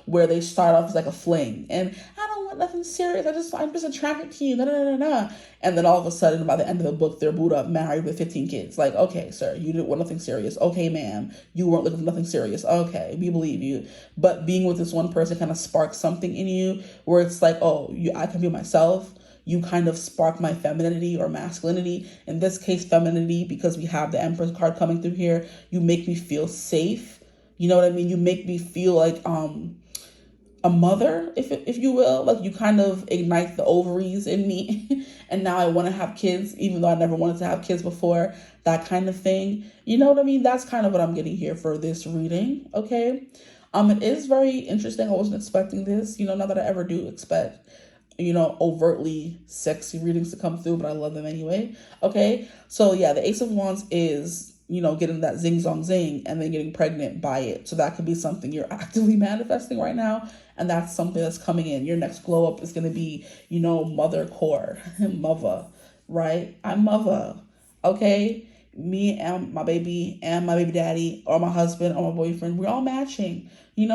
where they start off as like a fling. And I don't want nothing serious. I'm just attracted to you. And then all of a sudden, by the end of the book, they're booed up, married with 15 kids. Like, okay, sir, you didn't want nothing serious. Okay, ma'am, you weren't looking for nothing serious. Okay, we believe you. But being with this one person kind of sparks something in you where it's like, oh, I can be myself. You kind of spark my femininity or masculinity. In this case, femininity, because we have the Empress card coming through here. You make me feel safe. You know what I mean? You make me feel like a mother, if you will. Like you kind of ignite the ovaries in me. And now I want to have kids, even though I never wanted to have kids before. That kind of thing. You know what I mean? That's kind of what I'm getting here for this reading. Okay. It is very interesting. I wasn't expecting this. Not that I ever do expect overtly sexy readings to come through, but I love them anyway. Okay. So yeah, the Ace of Wands is, getting that zing zong zing and then getting pregnant by it. So that could be something you're actively manifesting right now. And that's something that's coming in. Your next glow up is going to be, mother core, mother, right? I'm mother. Okay. Me and my baby daddy or my husband or my boyfriend, we're all matching, You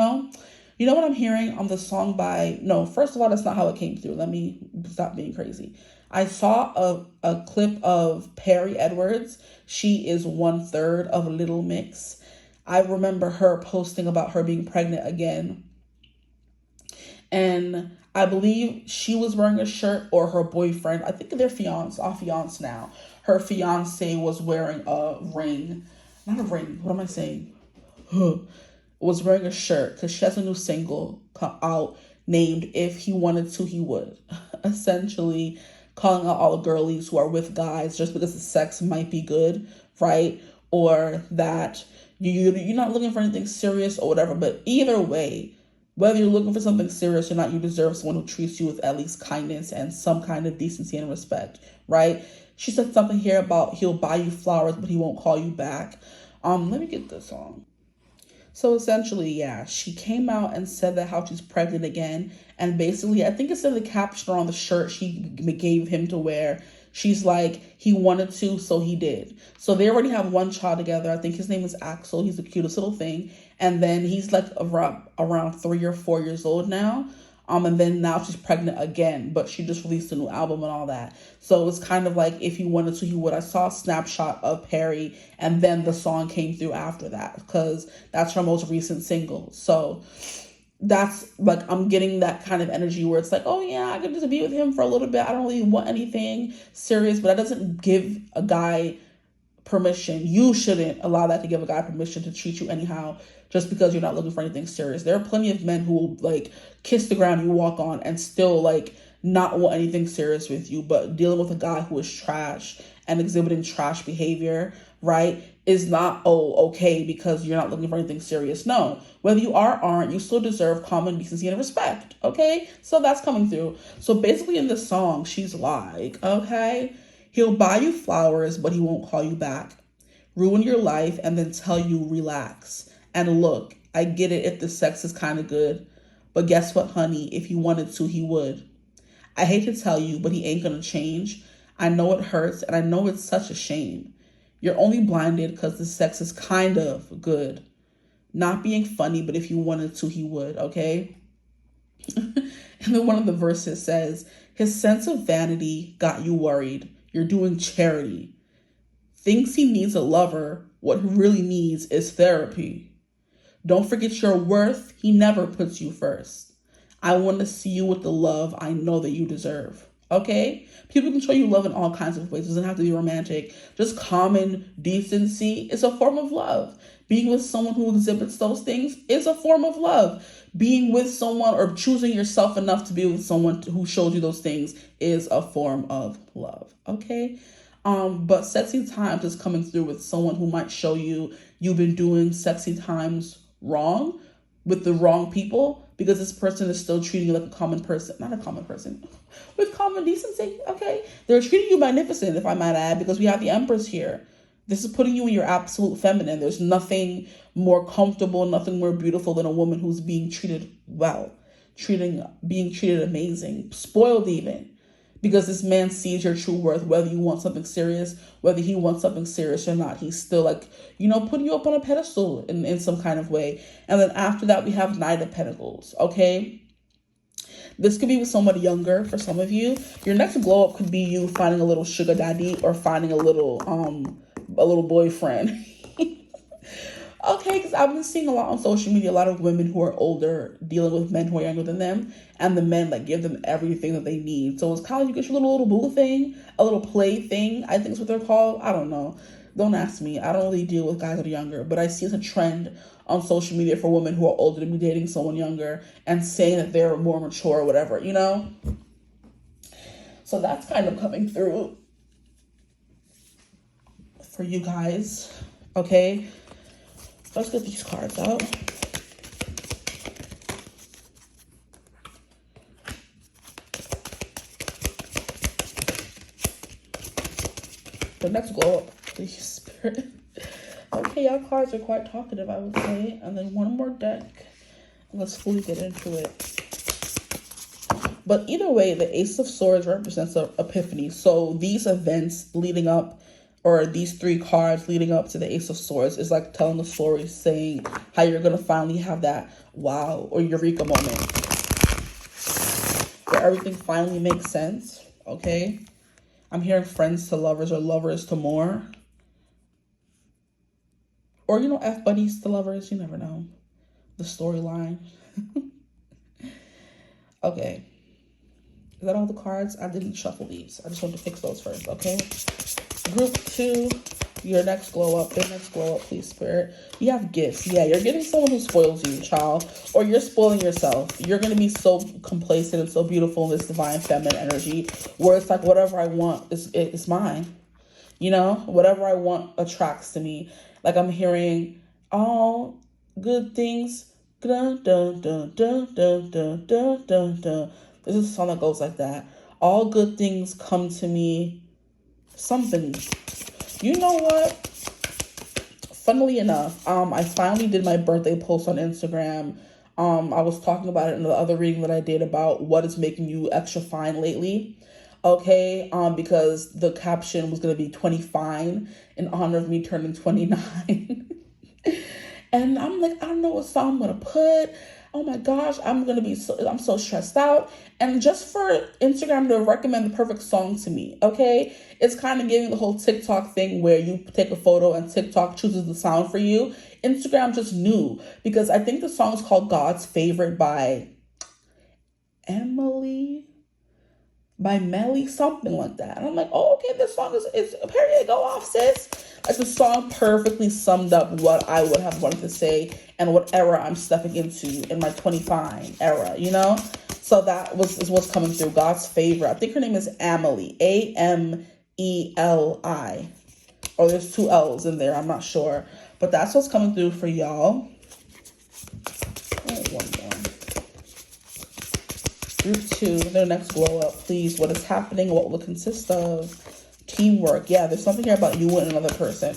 know what I'm hearing on the song by... No, first of all, that's not how it came through. Let me stop being crazy. I saw a clip of Perry Edwards. She is 1/3 of Little Mix. I remember her posting about her being pregnant again. And I believe she was wearing a shirt, or her boyfriend, I think they're fiancé now. Her fiancé was wearing a ring. Not a ring. What am I saying? Was wearing a shirt because she has a new single come out named If He Wanted To, He Would. Essentially calling out all the girlies who are with guys just because the sex might be good, right? Or that you're not looking for anything serious or whatever. But either way, whether you're looking for something serious or not, you deserve someone who treats you with at least kindness and some kind of decency and respect, right? She said something here about he'll buy you flowers, but he won't call you back. Let me get this song. So essentially, yeah, she came out and said that how she's pregnant again. And basically, I think it said the caption on the shirt she gave him to wear. She's like, he wanted to, so he did. So they already have one child together. I think his name is Axel. He's the cutest little thing. And then he's like around 3 or 4 years old now. And then now she's pregnant again, but she just released a new album and all that. So it's kind of like If He Wanted To, He Would. I saw a snapshot of Perry, and then the song came through after that because that's her most recent single. So that's like, I'm getting that kind of energy where it's like, oh yeah, I could just be with him for a little bit. I don't really want anything serious, but that doesn't give a guy permission. You shouldn't allow that to give a guy permission to treat you anyhow just because you're not looking for anything serious. There are plenty of men who will like kiss the ground you walk on and still like not want anything serious with you, but dealing with a guy who is trash and exhibiting trash behavior, right, is not okay because you're not looking for anything serious. No, whether you are or aren't, you still deserve common decency and respect, okay? So that's coming through. So basically in this song, she's like, okay, he'll buy you flowers, but he won't call you back. Ruin your life and then tell you relax. And look, I get it if the sex is kind of good, but guess what, honey? If he wanted to, he would. I hate to tell you, but he ain't gonna change. I know it hurts, and I know it's such a shame. You're only blinded because the sex is kind of good. Not being funny, but if he wanted to, he would, okay? And then one of the verses says, his sense of vanity got you worried. You're doing charity. Thinks he needs a lover. What he really needs is therapy. Don't forget your worth. He never puts you first. I want to see you with the love I know that you deserve. Okay? People can show you love in all kinds of ways. It doesn't have to be romantic. Just common decency is a form of love. Being with someone who exhibits those things is a form of love. Being with someone or choosing yourself enough to be with someone who shows you those things is a form of love. Okay? But sexy times is coming through with someone who might show you you've been doing sexy times wrong with the wrong people because this person is still treating you like a common person, not a common person, with common decency, okay? They're treating you magnificent, if I might add, because we have the Empress here. This is putting you in your absolute feminine. There's nothing more comfortable, nothing more beautiful than a woman who's being treated well, being treated amazing, spoiled even. Because this man sees your true worth, whether you want something serious, whether he wants something serious or not. He's still like, putting you up on a pedestal in some kind of way. And then after that, we have Knight of Pentacles, okay? This could be with somebody younger for some of you. Your next glow up could be you finding a little sugar daddy or finding a little boyfriend. Okay, because I've been seeing a lot on social media, a lot of women who are older dealing with men who are younger than them, and the men like give them everything that they need. So it's kind of, you get your little boo thing, a little play thing, I think is what they're called. I don't know. Don't ask me. I don't really deal with guys that are younger, but I see it's a trend on social media for women who are older to be dating someone younger and saying that they're more mature or whatever, So that's kind of coming through for you guys, okay? Let's get these cards out. The next glow up, please, Spirit. Okay, y'all cards are quite talkative, I would say. And then one more deck. Let's fully get into it. But either way, the Ace of Swords represents an epiphany. So these events leading up, or these 3 cards leading up to the Ace of Swords, is like telling the story, saying how you're going to finally have that wow or eureka moment where everything finally makes sense, okay? I'm hearing friends to lovers or lovers to more. Or, F-buddies to lovers, you never know. The storyline. Okay. Is that all the cards? I didn't shuffle these. I just wanted to fix those first, okay? Group 2, Your next glow up, please, Spirit. You have gifts. Yeah, you're getting someone who spoils you, child. Or you're spoiling yourself. You're going to be so complacent and so beautiful in this divine feminine energy where it's like whatever I want is mine. You know, whatever I want attracts to me. Like I'm hearing all good things. Dun, dun, dun, dun, dun, dun, dun, dun, dun. This is a song that goes like that. All good things come to me. Something. You know what? Funnily enough, I finally did my birthday post on Instagram. I was talking about it in the other reading that I did about what is making you extra fine lately. Okay, because the caption was going to be 20 fine in honor of me turning 29. And I'm like, I don't know what song I'm going to put. Oh my gosh, I'm so stressed out. And just for Instagram to recommend the perfect song to me, okay? It's kind of giving the whole TikTok thing where you take a photo and TikTok chooses the sound for you. Instagram just knew, because I think the song is called God's Favorite by Melly, something like that. And I'm like, oh, okay, this song is period, go off, sis. Like the song perfectly summed up what I would have wanted to say and what era I'm stepping into in my 25 era, you know? So that is what's coming through. God's Favorite. I think her name is Amelie, Ameli. Or there's 2 L's in there, I'm not sure. But that's what's coming through for y'all. Oh, one more. Group 2, their next glow up, please. What is happening? What will it consist of? Teamwork. Yeah, there's something here about you and another person.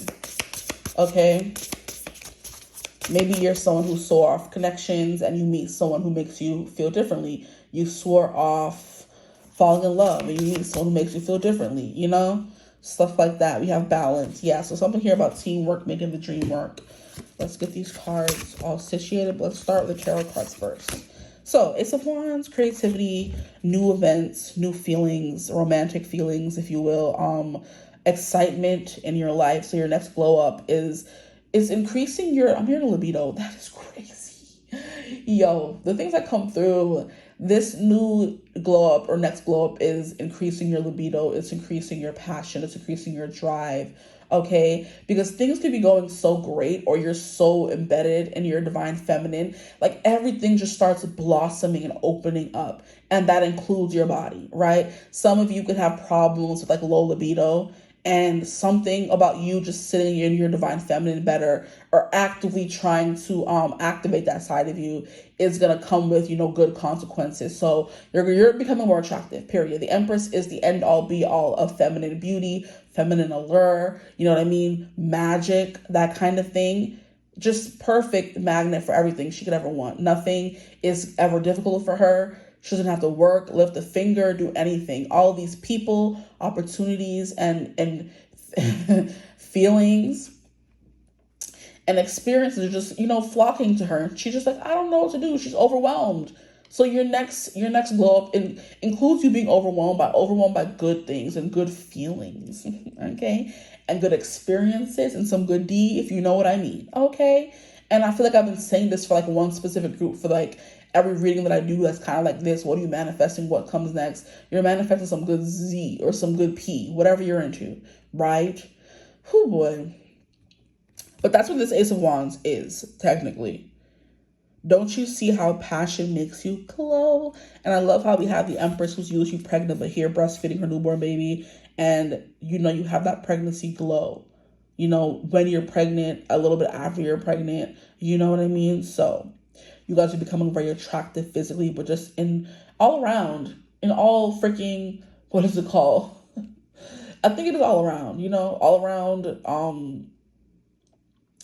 Okay. Maybe you're someone who swore off connections and you meet someone who makes you feel differently. You swore off falling in love and you meet someone who makes you feel differently, you know? Stuff like that. We have balance. Yeah, so something here about teamwork, making the dream work. Let's get these cards all situated. Let's start with the tarot cards first. So, Ace of Wands, creativity, new events, new feelings, romantic feelings, if you will, excitement in your life. So your next glow up is increasing your, I'm hearing libido. That is crazy. Yo, the things that come through, this new glow up or next glow up is increasing your libido. It's increasing your passion. It's increasing your drive. Okay, because things could be going so great or you're so embedded in your divine feminine, like everything just starts blossoming and opening up, and that includes your body, right? Some of you could have problems with like low libido, and something about you just sitting in your divine feminine better or actively trying to activate that side of you is going to come with, you know, good consequences. So you're becoming more attractive, period. The Empress is the end all be all of feminine beauty, feminine allure, you know what I mean? Magic, that kind of thing. Just perfect magnet for everything she could ever want. Nothing is ever difficult for her. She doesn't have to work, lift a finger, do anything. All these people, opportunities, and feelings and experiences are just, you know, flocking to her. She's just like, I don't know what to do. She's overwhelmed. So your next glow up includes you being overwhelmed by good things and good feelings, okay, and good experiences and some good D, if you know what I mean, okay. And I feel like I've been saying this for like one specific group for like every reading that I do that's kind of like this. What are you manifesting? What comes next? You're manifesting some good Z or some good P, whatever you're into, right? Oh boy. But that's what this Ace of Wands is, technically. Don't you see how passion makes you glow? And I love how we have the Empress who's usually pregnant, but here breastfeeding her newborn baby. And, you know, you have that pregnancy glow. You know, when you're pregnant, a little bit after you're pregnant. You know what I mean? So you guys are becoming very attractive physically, but just in all around, in all freaking, what is it called? I think it is all around, you know, all around,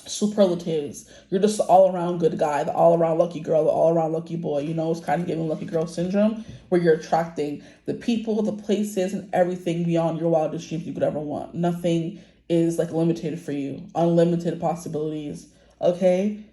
superlatives. You're just all around good guy, the all around lucky girl, the all around lucky boy. You know, it's kind of giving lucky girl syndrome where you're attracting the people, the places, and everything beyond your wildest dreams you could ever want. Nothing is like limited for you. Unlimited possibilities. Okay.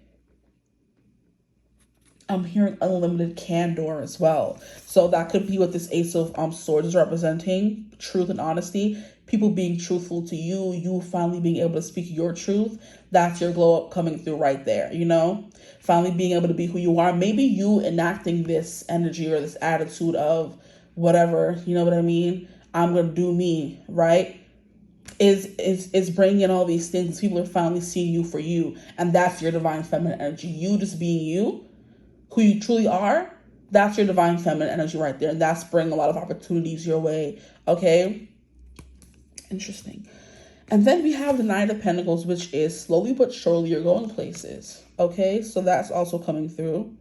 I'm hearing unlimited candor as well. So that could be what this Ace of Swords is representing. Truth and honesty. People being truthful to you. You finally being able to speak your truth. That's your glow up coming through right there, you know? Finally being able to be who you are. Maybe you enacting this energy or this attitude of whatever, you know what I mean? I'm going to do me, right? is bringing in all these things. People are finally seeing you for you, and that's your divine feminine energy. You just being you, who you truly are. That's your divine feminine energy right there, and that's bringing a lot of opportunities your way. Okay, interesting. And then we have the Knight of Pentacles, which is slowly but surely you're going places. Okay, so that's also coming through.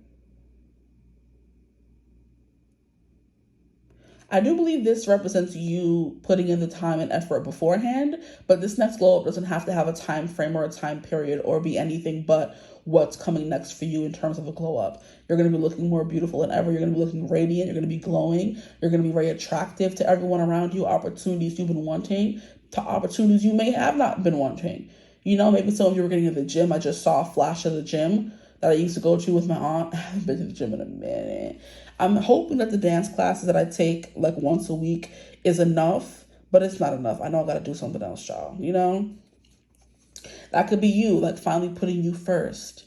I do believe this represents you putting in the time and effort beforehand, but this next glow up doesn't have to have a time frame or a time period or be anything but what's coming next for you in terms of a glow up. You're going to be looking more beautiful than ever. You're going to be looking radiant. You're going to be glowing. You're going to be very attractive to everyone around you. Opportunities you've been wanting to opportunities you may have not been wanting. You know, maybe some of you were getting to the gym. I just saw a flash of the gym that I used to go to with my aunt. I haven't been to the gym in a minute. I'm hoping that the dance classes that I take like once a week is enough, but it's not enough. I know I got to do something else, y'all. You know, that could be you, like finally putting you first.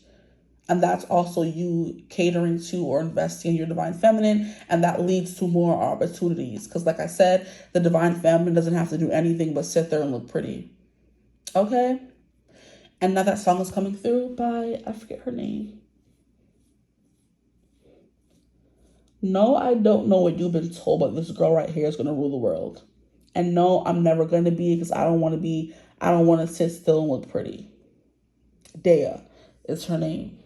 And that's also you catering to or investing in your divine feminine. And that leads to more opportunities. Because like I said, the divine feminine doesn't have to do anything but sit there and look pretty. Okay? And now that song is coming through by, I forget her name. No, I don't know what you've been told, but this girl right here is going to rule the world. And no, I'm never going to be, because I don't want to sit still and look pretty. Dea is her name.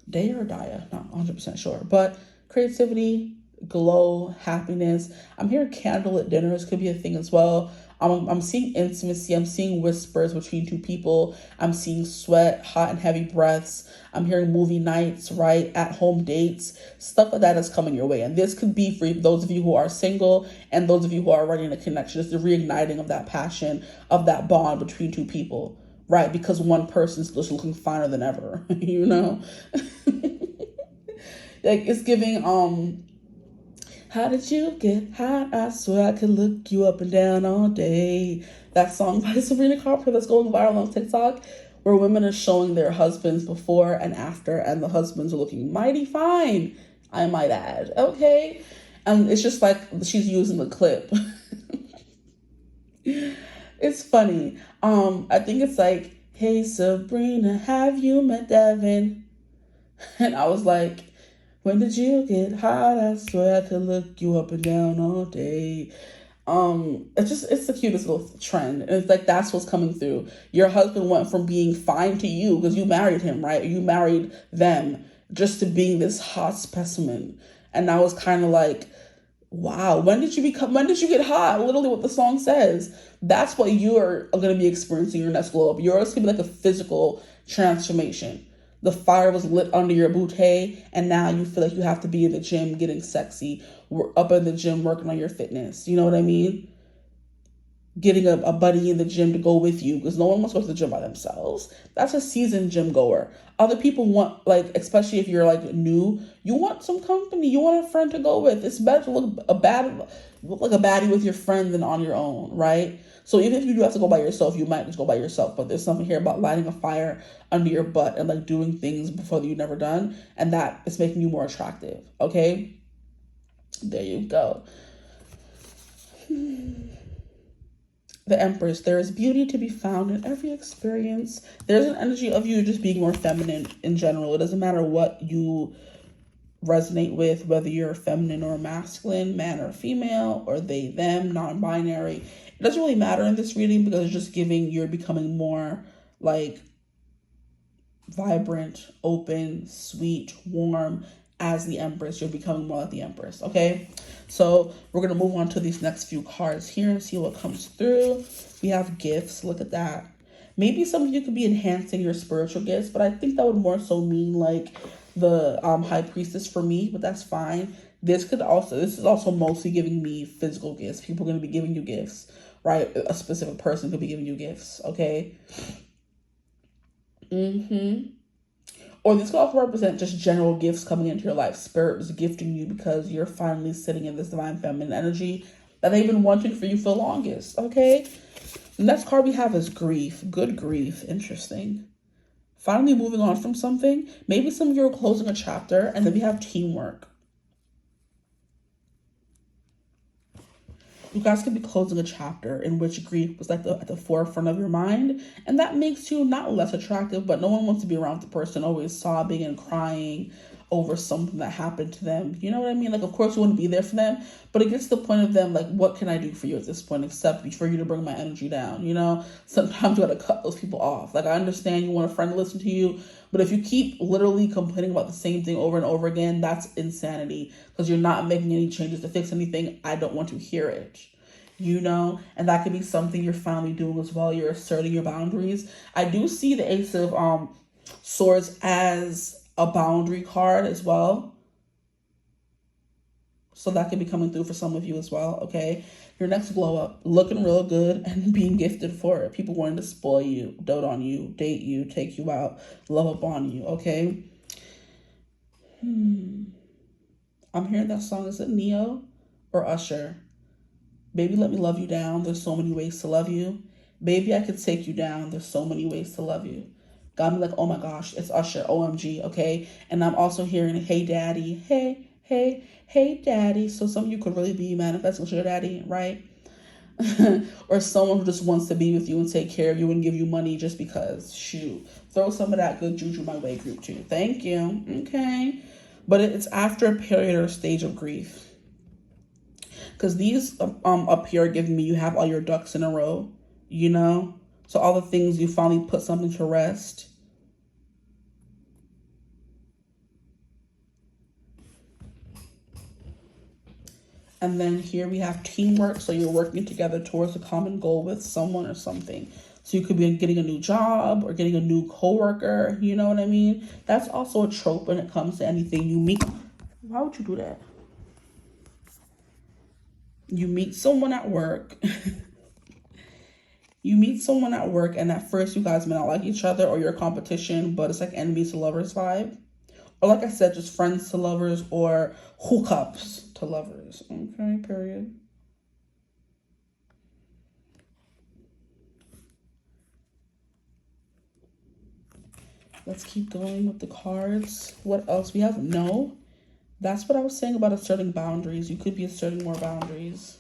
Dea or Dia? Not 100% sure. But creativity, glow, happiness. I'm hearing candlelit dinners could be a thing as well. I'm seeing intimacy. I'm seeing whispers between two people. I'm seeing sweat, hot and heavy breaths. I'm hearing movie nights, right? At home dates. Stuff like that is coming your way. And this could be for those of you who are single and those of you who are already in a connection. It's the reigniting of that passion, of that bond between two people, right? Because one person's just looking finer than ever, you know? Like it's giving, how did you get hot? I swear I could look you up and down all day. That song by Sabrina Carpenter that's going viral on TikTok, where women are showing their husbands before and after, and the husbands are looking mighty fine, I might add. Okay? And it's just like she's using the clip. It's funny. I think it's like, hey Sabrina, have you met Devin? And I was like, when did you get hot? I swear I could look you up and down all day. It's the cutest little trend. And it's like, that's what's coming through. Your husband went from being fine to you because you married him, right? You married them, just to being this hot specimen. And I was kind of like, wow, when did you get hot? Literally what the song says. That's what you're going to be experiencing your next glow up. Yours could be like a physical transformation. The fire was lit under your bouquet, and now you feel like you have to be in the gym getting sexy. We're up in the gym working on your fitness. You know what I mean? Getting a buddy in the gym to go with you, because no one wants to go to the gym by themselves. That's a seasoned gym goer. Other people want, like, especially if you're like new, you want some company. You want a friend to go with. It's better to look like a baddie with your friend than on your own, right? So even if you do have to go by yourself, you might just go by yourself. But there's something here about lighting a fire under your butt and like doing things before you've never done, and that is making you more attractive. Okay, there you go. The Empress. There is beauty to be found in every experience. There's an energy of you just being more feminine in general. It doesn't matter what you resonate with, whether you're feminine or masculine, man or female, or they, them, non-binary. It doesn't really matter in this reading, because it's just giving you're becoming more like vibrant, open, sweet, warm. As the Empress, you're becoming more like the Empress. Okay, so we're gonna move on to these next few cards here and see what comes through. We have gifts. Look at that. Maybe some of you could be enhancing your spiritual gifts, but I think that would more so mean like the High Priestess for me, but that's fine. This is also mostly giving me physical gifts. People are going to be giving you gifts, right? A specific person could be giving you gifts, okay? Or this could also represent just general gifts coming into your life. Spirit is gifting you because you're finally sitting in this divine feminine energy that they've been wanting for you for the longest, okay? The next card we have is grief. Good grief. Interesting. Finally moving on from something. Maybe some of you are closing a chapter, and then we have teamwork. You guys could be closing a chapter in which grief was like at the forefront of your mind, and that makes you not less attractive, but no one wants to be around the person always sobbing and crying over something that happened to them. You know what I mean? Like, of course you want to be there for them, but it gets to the point of them like, what can I do for you at this point except for you to bring my energy down? You know, sometimes you got to cut those people off. Like, I understand you want a friend to listen to you, but if you keep literally complaining about the same thing over and over again, that's insanity, because you're not making any changes to fix anything. I don't want to hear it. You know, and that could be something you're finally doing as well. You're asserting your boundaries. I do see the Ace of Swords as a boundary card as well. So that could be coming through for some of you as well, okay? Your next glow up, looking real good and being gifted for it. People wanting to spoil you, dote on you, date you, take you out, love up on you, okay? I'm hearing that song. Is it Neo or Usher? Baby, let me love you down. There's so many ways to love you. Baby, I could take you down. There's so many ways to love you. Got me like, oh my gosh, it's Usher, OMG, okay? And I'm also hearing, hey, daddy, hey, daddy. So some of you could really be manifesting with your daddy, right? Or someone who just wants to be with you and take care of you and give you money just because. Shoot. Throw some of that good juju my way, group too. Thank you, okay? But it's after a period or stage of grief. Because these up here are giving me, you have all your ducks in a row, you know? So all the things, you finally put something to rest. And then here we have teamwork. So you're working together towards a common goal with someone or something. So you could be getting a new job or getting a new coworker. You know what I mean? That's also a trope when it comes to anything you meet. Why would you do that? You meet someone at work. You meet someone at work, and at first you guys may not like each other or you're competition, but it's like enemies to lovers vibe. Or like I said, just friends to lovers or hookups to lovers. Okay, period. Let's keep going with the cards. What else? We have no. That's what I was saying about asserting boundaries. You could be asserting more boundaries.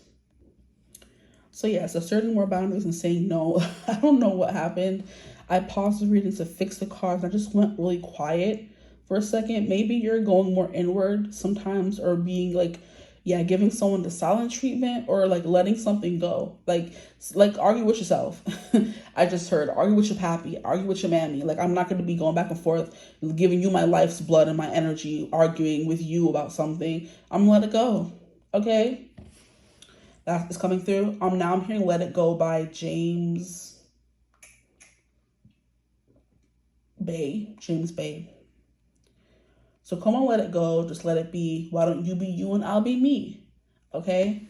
So yes, asserting more boundaries and saying no. I don't know what happened. I paused the reading to fix the cards. I just went really quiet for a second. Maybe you're going more inward sometimes, or being like, yeah, giving someone the silent treatment, or like letting something go. Like argue with yourself. I just heard argue with your pappy, argue with your mammy. Like, I'm not going to be going back and forth, giving you my life's blood and my energy, arguing with you about something. I'm gonna let it go. Okay? That is coming through. Now I'm hearing Let It Go by James Bay. So come on, let it go. Just let it be. Why don't you be you and I'll be me? Okay?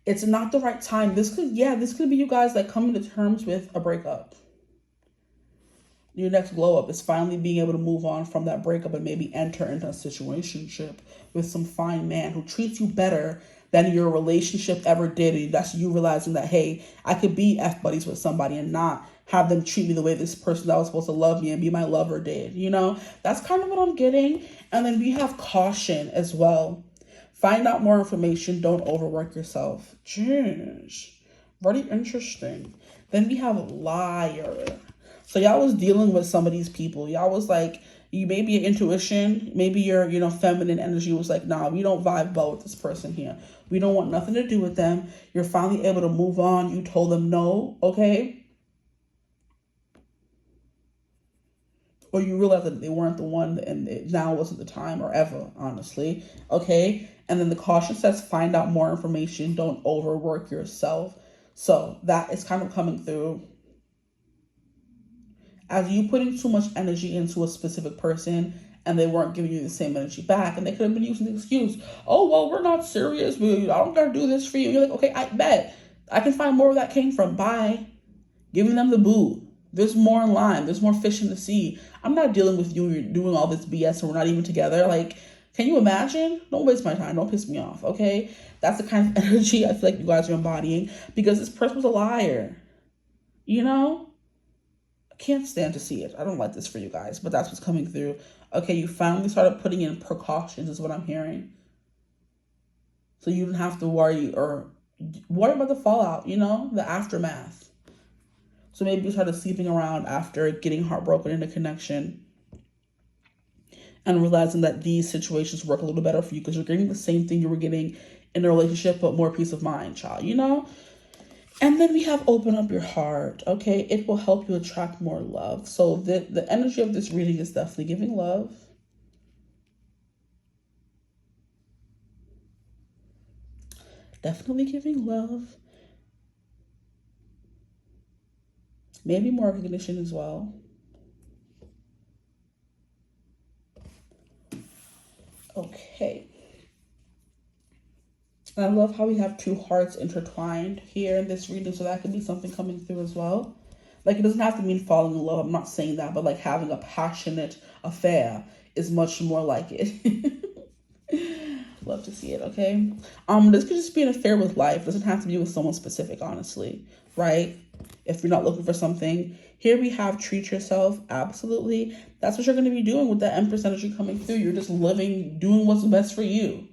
It's not the right time. This could be you guys like coming to terms with a breakup. Your next glow up is finally being able to move on from that breakup and maybe enter into a situationship with some fine man who treats you better than your relationship ever did. And that's you realizing that, hey, I could be F buddies with somebody and not have them treat me the way this person that was supposed to love me and be my lover did. You know, that's kind of what I'm getting. And then we have caution as well. Find out more information. Don't overwork yourself. Jeez, very interesting. Then we have liar. So y'all was dealing with some of these people. Y'all was like, you maybe your intuition, maybe your, feminine energy was like, nah, we don't vibe well with this person here. We don't want nothing to do with them. You're finally able to move on. You told them no, okay? Or you realize that they weren't the one and now wasn't the time or ever, honestly, okay? And then the caution says, find out more information. Don't overwork yourself. So that is kind of coming through. As you putting too much energy into a specific person and they weren't giving you the same energy back, and they could have been using the excuse, oh, well, we're not serious. I don't got to do this for you. You're like, okay, I bet. I can find more where that came from. Bye. Giving them the boot. There's more in line. There's more fish in the sea. I'm not dealing with you. You're doing all this BS and we're not even together. Like, can you imagine? Don't waste my time. Don't piss me off, okay? That's the kind of energy I feel like you guys are embodying, because this person was a liar. I can't stand to see it. I don't like this for you guys, but that's what's coming through. Okay, you finally started putting in precautions is what I'm hearing. So you don't have to worry or worry about the fallout, the aftermath. So maybe you started sleeping around after getting heartbroken in a connection and realizing that these situations work a little better for you because you're getting the same thing you were getting in a relationship, but more peace of mind, child, And then we have open up your heart, okay? It will help you attract more love. So the energy of this reading is definitely giving love. Definitely giving love. Maybe more recognition as well. Okay. And I love how we have two hearts intertwined here in this reading. So that could be something coming through as well. Like, it doesn't have to mean falling in love. I'm not saying that. But like having a passionate affair is much more like it. Love to see it, okay? This could just be an affair with life. It doesn't have to be with someone specific, honestly, right? If you're not looking for something. Here we have treat yourself. Absolutely. That's what you're going to be doing with that Empress energy coming through. You're just living, doing what's best for you,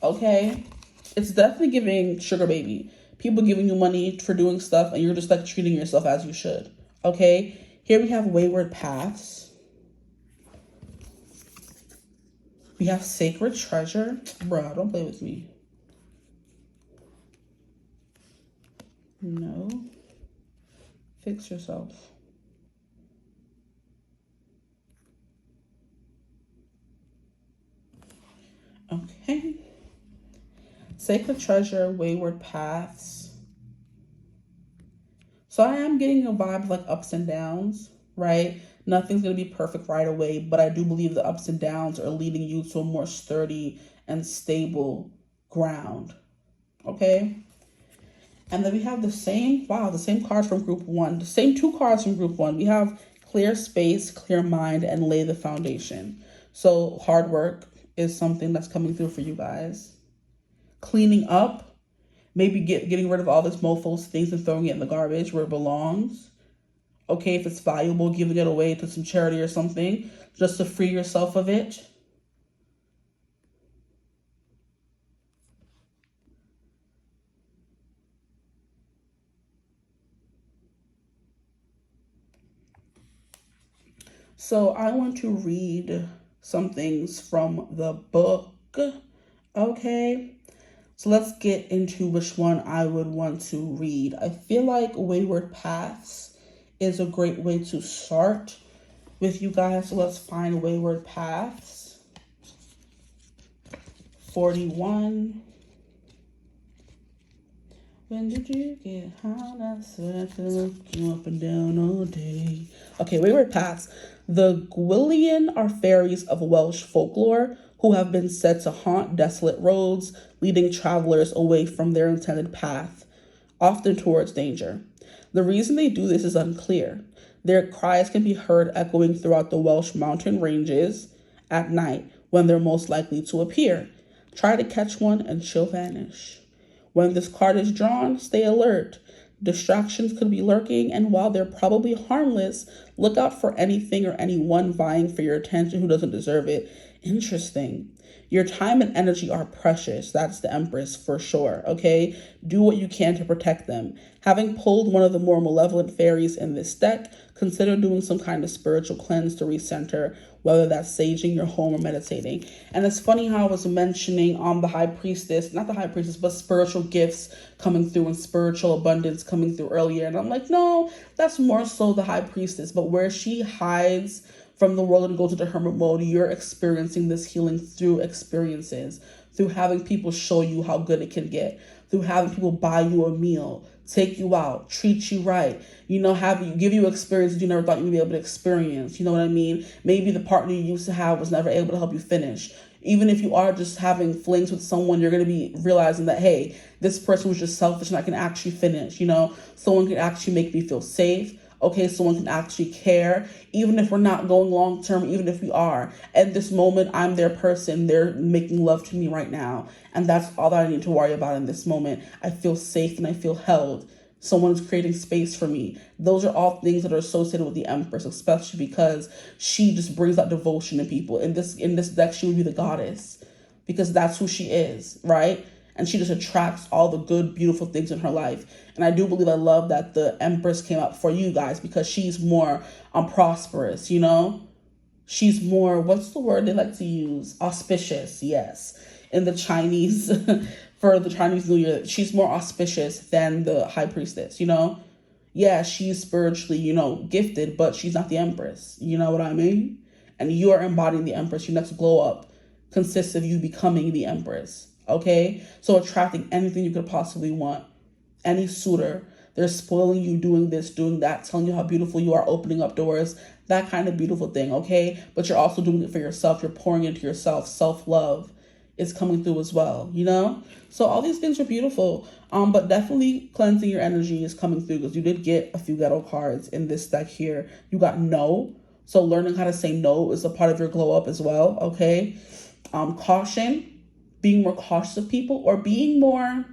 okay? It's definitely giving sugar baby. People giving you money for doing stuff and you're just like treating yourself as you should, okay? Here we have wayward paths. We have sacred treasure. Bruh, don't play with me. No. Fix yourself. Okay. Sacred treasure, wayward paths. So I am getting a vibe of like ups and downs, right? Nothing's going to be perfect right away, but I do believe the ups and downs are leading you to a more sturdy and stable ground, okay? And then we have the same cards from group one, the same two cards from group one. We have clear space, clear mind, and lay the foundation. So hard work is something that's coming through for you guys. Cleaning up, maybe getting rid of all this mofos things and throwing it in the garbage where it belongs. Okay, if it's valuable, giving it away to some charity or something, just to free yourself of it. So I want to read some things from the book, okay? So let's get into which one I would want to read. I feel like Wayward Paths is a great way to start with you guys. So let's find Wayward Paths. 41. When did you get high? That's you up and down all day. Okay, Wayward Paths. The Gwyllion are fairies of Welsh folklore who have been said to haunt desolate roads, leading travelers away from their intended path, often towards danger. The reason they do this is unclear. Their cries can be heard echoing throughout the Welsh mountain ranges at night when they're most likely to appear. Try to catch one and she'll vanish. When this card is drawn, stay alert. Distractions could be lurking, and while they're probably harmless, look out for anything or anyone vying for your attention who doesn't deserve it. Interesting. Your time and energy are precious. That's the Empress for sure, okay? Do what you can to protect them. Having pulled one of the more malevolent fairies in this deck, consider doing some kind of spiritual cleanse to recenter, whether that's saging your home or meditating. And it's funny how I was mentioning the High Priestess, not the High Priestess, but spiritual gifts coming through and spiritual abundance coming through earlier. And I'm like, no, that's more so the High Priestess. But where she hides from the world and goes into hermit mode, you're experiencing this healing through experiences, through having people show you how good it can get, through having people buy you a meal, take you out, treat you right, give you experiences you never thought you'd be able to experience. You know what I mean? Maybe the partner you used to have was never able to help you finish. Even if you are just having flings with someone, you're going to be realizing that, hey, this person was just selfish and I can actually finish. Someone can actually make me feel safe. Okay, someone can actually care, even if we're not going long term, even if we are. At this moment, I'm their person. They're making love to me right now. And that's all that I need to worry about in this moment. I feel safe and I feel held. Someone is creating space for me. Those are all things that are associated with the Empress, especially because she just brings out devotion in people. In this deck, she would be the goddess because that's who she is, right? and she just attracts all the good, beautiful things in her life. And I do believe, I love that the Empress came up for you guys, because she's more prosperous, you know? She's more, what's the word they like to use? Auspicious, yes. In the Chinese, for the Chinese New Year, she's more auspicious than the High Priestess, you know? Yeah, she's spiritually, you know, gifted, but she's not the Empress. You know what I mean? And you are embodying the Empress. Your next glow up consists of you becoming the Empress, okay? So attracting anything you could possibly want. Any suitor, they're spoiling you, doing this, doing that, telling you how beautiful you are, opening up doors, that kind of beautiful thing, okay? But you're also doing it for yourself. You're pouring into yourself. Self-love is coming through as well, you know? So all these things are beautiful, but definitely cleansing your energy is coming through, because you did get a few ghetto cards in this deck here. You got no. So learning how to say no is a part of your glow up as well, okay? Caution, being more cautious of people, or being more...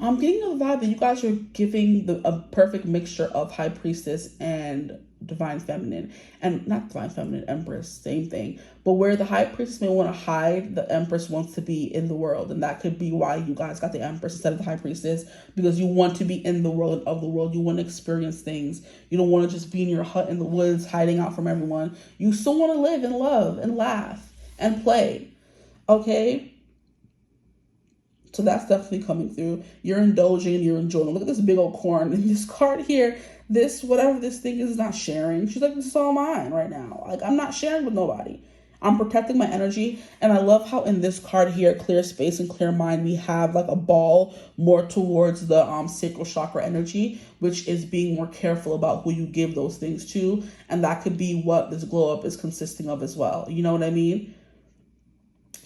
I'm getting the vibe that you guys are giving a perfect mixture of High Priestess and Divine Feminine. And not Divine Feminine, Empress, same thing. But where the High Priestess may want to hide, the Empress wants to be in the world. And that could be why you guys got the Empress instead of the High Priestess. Because you want to be in the world and of the world. You want to experience things. You don't want to just be in your hut in the woods, hiding out from everyone. You still want to live and love and laugh and play. Okay? So that's definitely coming through. You're indulging, you're enjoying. Look at this big old corn. And this card here, this, whatever this thing is not sharing. She's like, this is all mine right now. Like, I'm not sharing with nobody. I'm protecting my energy. And I love how in this card here, clear space and clear mind, we have like a ball more towards the sacral chakra energy, which is being more careful about who you give those things to. And that could be what this glow up is consisting of as well. You know what I mean?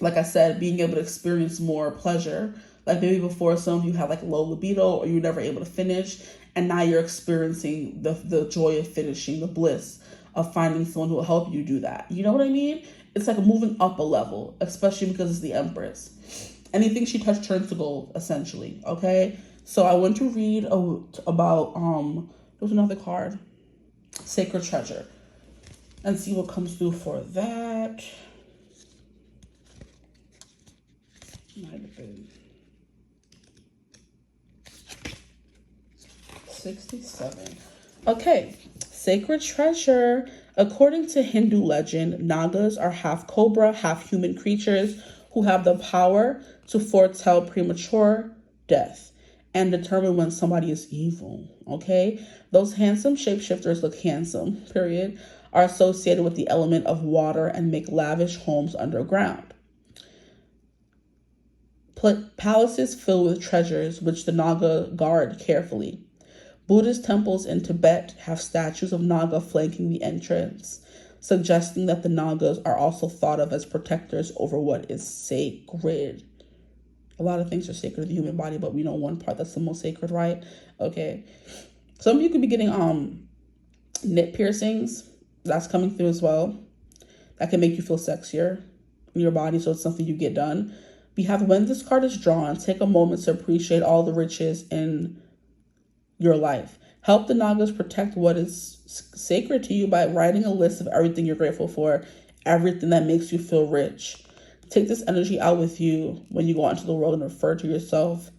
Like I said, being able to experience more pleasure. Like maybe before, some of you had like low libido, or you were never able to finish, and now you're experiencing the joy of finishing, the bliss of finding someone who will help you do that. You know what I mean? It's like moving up a level, especially because it's the Empress. Anything she touched turns to gold, essentially, okay? So I went to read about, there's another card, Sacred Treasure, and see what comes through for that. Might have been 67. Okay, Sacred Treasure. According to Hindu legend, Nagas are half cobra, half human creatures who have the power to foretell premature death and determine when somebody is evil. Okay, those handsome shapeshifters look handsome, period, are associated with the element of water and make lavish homes underground. Palaces filled with treasures which the Naga guard carefully. Buddhist temples in Tibet have statues of Naga flanking the entrance, suggesting that the Nagas are also thought of as protectors over what is sacred. A lot of things are sacred to the human body, but we know one part that's the most sacred, right? Okay. Some of you could be getting nip piercings. That's coming through as well. That can make you feel sexier in your body, so it's something you get done. We have, when this card is drawn, take a moment to appreciate all the riches in your life. Help the Nagas protect what is sacred to you by writing a list of everything you're grateful for, everything that makes you feel rich. Take this energy out with you when you go out into the world and refer to yourself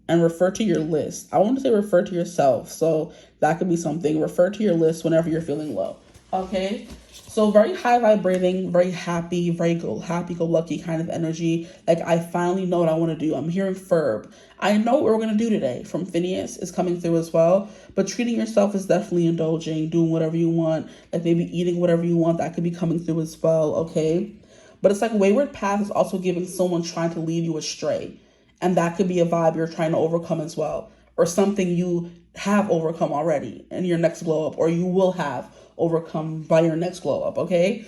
and refer to your list. I want to say refer to yourself, so that could be something. Refer to your list whenever you're feeling low, okay? So very high vibrating, very happy, happy-go-lucky kind of energy. Like, I finally know what I want to do. I'm hearing Ferb. I know what we're going to do today from Phineas is coming through as well. But treating yourself is definitely indulging, doing whatever you want. Like maybe eating whatever you want. That could be coming through as well, okay? But it's like wayward path is also giving someone trying to lead you astray. And that could be a vibe you're trying to overcome as well. Or something you have overcome already in your next glow up. Or you will have overcome by your next glow up, okay?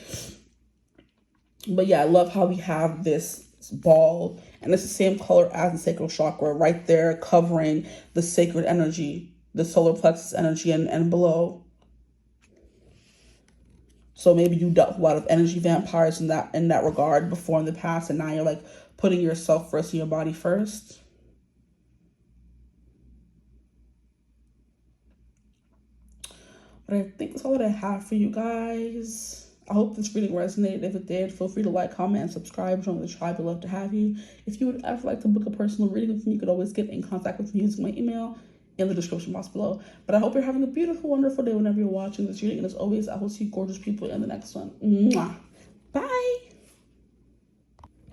But yeah, I love how we have this ball, and it's the same color as the sacral chakra right there, covering the sacred energy, the solar plexus energy, and below. So maybe you dealt with a lot of energy vampires in that regard before in the past, and now you're like putting yourself first and your body first. But I think that's all that I have for you guys. I hope this reading resonated. If it did, feel free to like, comment, and subscribe. Join the tribe. We'd love to have you. If you would ever like to book a personal reading with me, you could always get in contact with me using my email in the description box below. But I hope you're having a beautiful, wonderful day whenever you're watching this reading. And as always, I will see you gorgeous people in the next one. Mwah. Bye.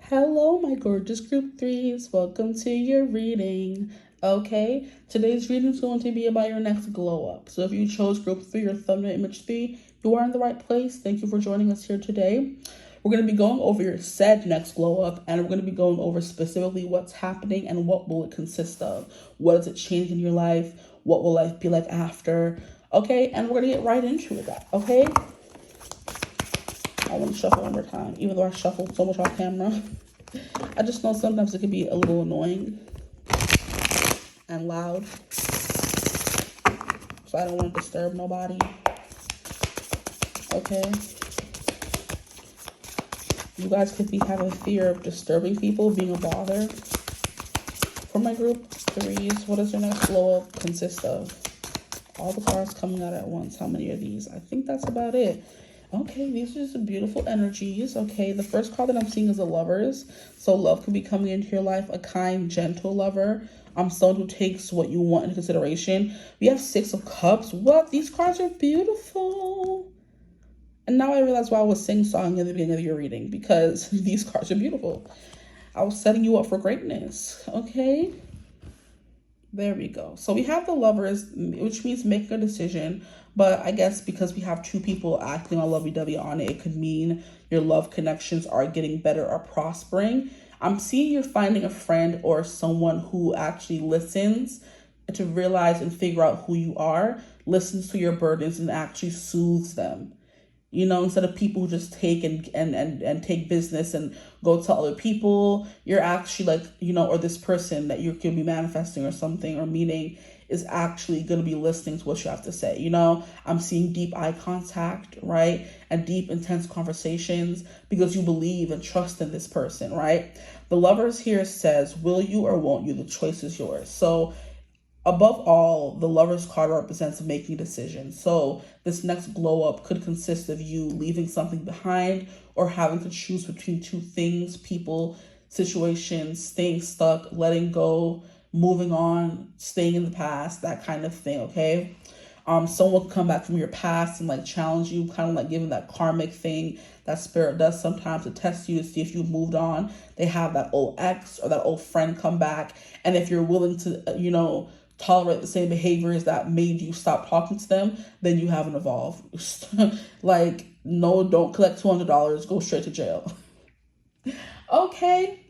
Hello, my gorgeous group threes. Welcome to your reading. Okay, today's reading is going to be about your next glow up. So if you chose group 3 or thumbnail image 3, you are in the right place. Thank you for joining us here today. We're going to be going over your said next glow up, and we're going to be going over specifically what's happening and what will it consist of. What does it change in your life? What will life be like after? Okay, and we're going to get right into it, okay? I want to shuffle one more time, even though I shuffled so much off camera. I just know sometimes it can be a little annoying and loud, so I don't want to disturb nobody. Okay, you guys could be having fear of disturbing people, being a bother. For my group threes, what does your next glow up consist of? All the cards coming out at once. How many are these? I think that's about it. Okay, these are some beautiful energies. Okay, the first card that I'm seeing is the Lovers. So love could be coming into your life, a kind, gentle lover. Someone who takes what you want into consideration. We have 6 of Cups. What? These cards are beautiful. And now I realize why I was sing-songing at the beginning of your reading, because these cards are beautiful. I was setting you up for greatness. Okay? There we go. So we have the Lovers, which means making a decision. But I guess because we have 2 people acting all lovey-dovey on it, it could mean your love connections are getting better or prospering. I'm seeing you're finding a friend or someone who actually listens to realize and figure out who you are, listens to your burdens and actually soothes them. You know, instead of people who just take and take business and go tell other people, you're actually like, you know, or this person that you could be manifesting or something or meeting is actually going to be listening to what you have to say. You know, I'm seeing deep eye contact, right? And deep, intense conversations because you believe and trust in this person, right? The Lovers here says, will you or won't you? The choice is yours. So above all, the Lovers card represents making decisions. So this next glow up could consist of you leaving something behind or having to choose between 2 things, people, situations, staying stuck, letting go, moving on, staying in the past, that kind of thing, okay? Someone will come back from your past and like challenge you, kind of like giving that karmic thing that spirit does sometimes to test you to see if you've moved on. They have that old ex or that old friend come back. And if you're willing to, you know, tolerate the same behaviors that made you stop talking to them, then you haven't evolved. Like, no, don't collect $200, go straight to jail. Okay.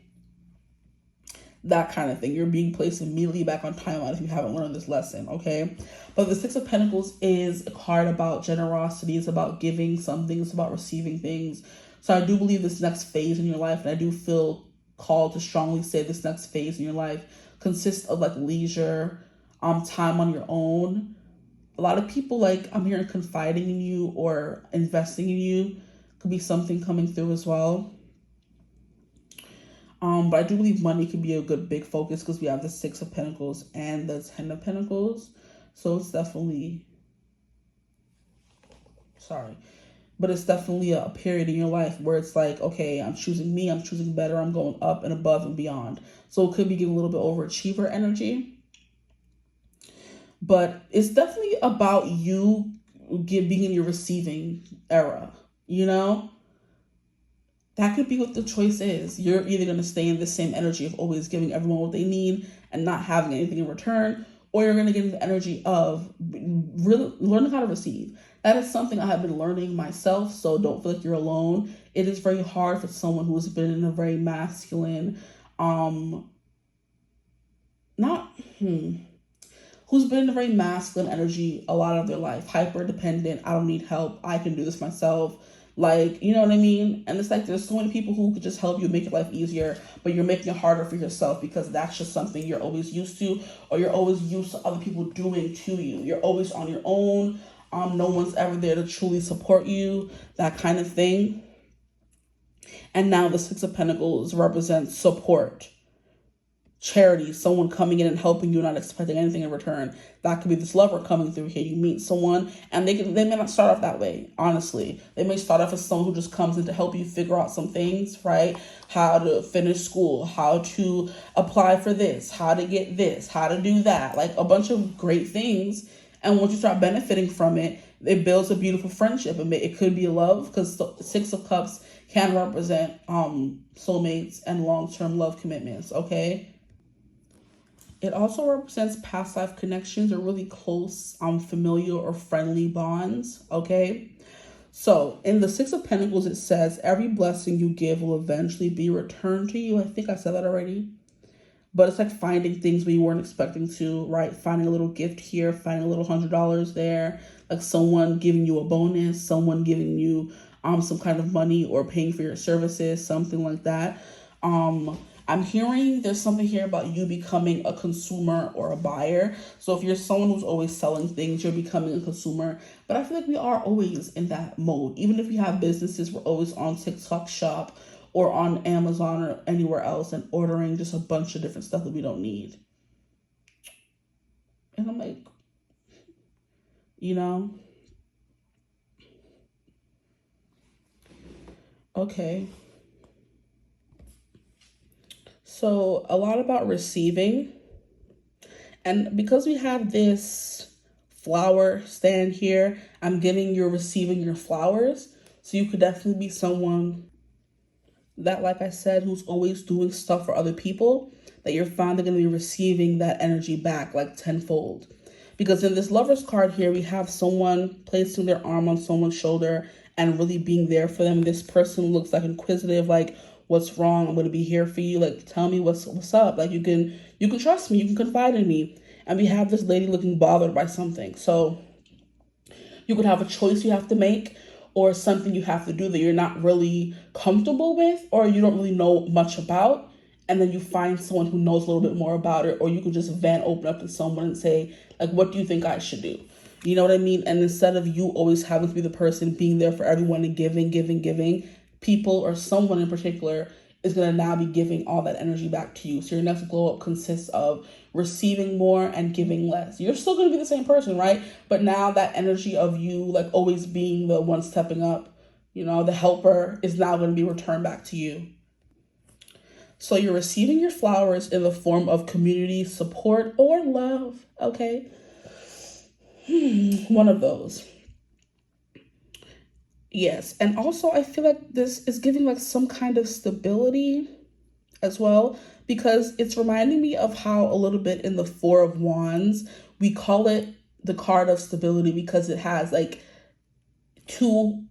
That kind of thing. You're being placed immediately back on timeline if you haven't learned this lesson, okay? But the 6 of Pentacles is a card about generosity. It's about giving something. It's about receiving things. So I do believe this next phase in your life, and I do feel called to strongly say this next phase in your life consists of like leisure, time on your own. A lot of people, like, I'm hearing confiding in you or investing in you. Could be something coming through as well. But I do believe money could be a good big focus because we have the 6 of Pentacles and the 10 of Pentacles. So it's definitely, but it's definitely a period in your life where it's like, okay, I'm choosing me, I'm choosing better, I'm going up and above and beyond. So it could be giving a little bit overachiever energy. But it's definitely about you being in your receiving era, you know? That could be what the choice is. You're either going to stay in the same energy of always giving everyone what they need and not having anything in return, or you're going to get into the energy of really learning how to receive. That is something I have been learning myself, so don't feel like you're alone. It is very hard for someone who's been in a very masculine, who's been in a very masculine energy a lot of their life, hyper dependent, I don't need help, I can do this myself. Like, you know what I mean? And it's like there's so many people who could just help you make your life easier, but you're making it harder for yourself because that's just something you're always used to, or you're always used to other people doing to you. You're always on your own. No one's ever there to truly support you, that kind of thing. And now the 6 of Pentacles represents support. charity, someone coming in and helping you, not expecting anything in return. That could be this lover coming through here. You meet someone and they may not start off that way, honestly. They may start off as someone who just comes in to help you figure out some things, right? How to finish school, how to apply for this, how to get this, how to do that, like a bunch of great things. And once you start benefiting from it, it builds a beautiful friendship. It could be love, because the Six of Cups can represent soulmates and long-term love commitments, okay? It also represents past life connections or really close familial or friendly bonds, okay? So in the Six of Pentacles, it says, every blessing you give will eventually be returned to you. I think I said that already. But it's like finding things we weren't expecting to, right? Finding a little gift here, finding a little $100 there, like someone giving you a bonus, someone giving you some kind of money or paying for your services, something like that. I'm hearing there's something here about you becoming a consumer or a buyer. So if you're someone who's always selling things, you're becoming a consumer. But I feel like we are always in that mode. Even if we have businesses, we're always on TikTok Shop or on Amazon or anywhere else and ordering just a bunch of different stuff that we don't need. And I'm like, you know, okay. So a lot about receiving. And because we have this flower stand here, I'm getting you're receiving your flowers. So you could definitely be someone that, like I said, who's always doing stuff for other people, that you're finally going to be receiving that energy back like tenfold. Because in this Lover's card here, we have someone placing their arm on someone's shoulder and really being there for them. This person looks like inquisitive, like, what's wrong? I'm going to be here for you. Like, tell me what's up. Like, you can trust me. You can confide in me. And we have this lady looking bothered by something. So you could have a choice you have to make, or something you have to do that you're not really comfortable with, or you don't really know much about. And then you find someone who knows a little bit more about it, or you could just open up to someone and say, like, what do you think I should do? You know what I mean? And instead of you always having to be the person being there for everyone and giving, people or someone in particular is going to now be giving all that energy back to you. So your next glow up consists of receiving more and giving less. You're still going to be the same person, right? But now that energy of you like always being the one stepping up, you know, the helper, is now going to be returned back to you. So you're receiving your flowers in the form of community support or love, okay? One of those. Yes, and also I feel like this is giving like some kind of stability as well, because it's reminding me of how a little bit in the Four of Wands, we call it the card of stability because it has like two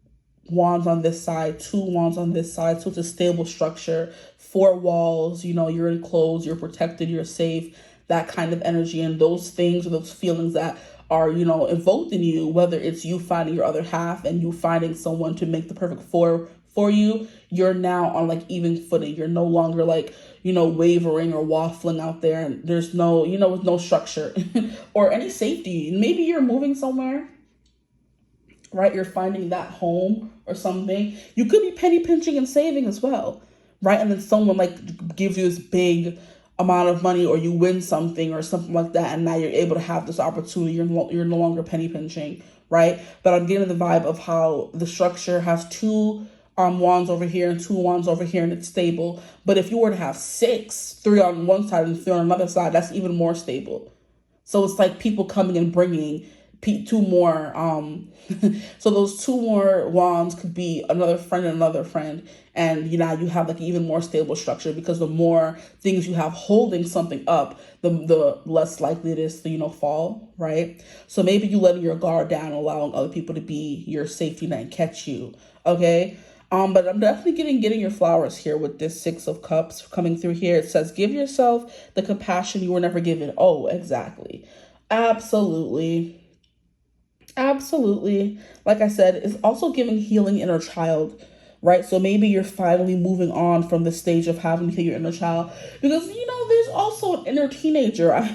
wands on this side, two wands on this side. So it's a stable structure, four walls, you know, you're enclosed, you're protected, you're safe, that kind of energy. And those things or those feelings that are, you know, invoked in you, whether it's you finding your other half and you finding someone to make the perfect four for you, you're now on like even footing. You're no longer like, you know, wavering or waffling out there, and there's no, you know, with no structure or any safety. Maybe you're moving somewhere, right? You're finding that home or something. You could be penny pinching and saving as well, right? And then someone like gives you this big amount of money, or you win something or something like that, and now you're able to have this opportunity. You're no longer penny pinching, right? But I'm getting the vibe of how the structure has two wands over here and two wands over here, and it's stable. But if you were to have six, three on one side and three on another side, that's even more stable. So it's like people coming and bringing two more. So those two more wands could be another friend and another friend. And you know, you have like even more stable structure, because the more things you have holding something up, the less likely it is to, you know, fall, right? So maybe you letting your guard down, allowing other people to be your safety net and catch you, okay? But I'm definitely getting your flowers here with this Six of Cups coming through here. It says, give yourself the compassion you were never given. Oh, exactly. Absolutely. Absolutely. Like I said, it's also giving healing inner child, right? So maybe you're finally moving on from the stage of having to heal your inner child, because, you know, there's also an inner teenager.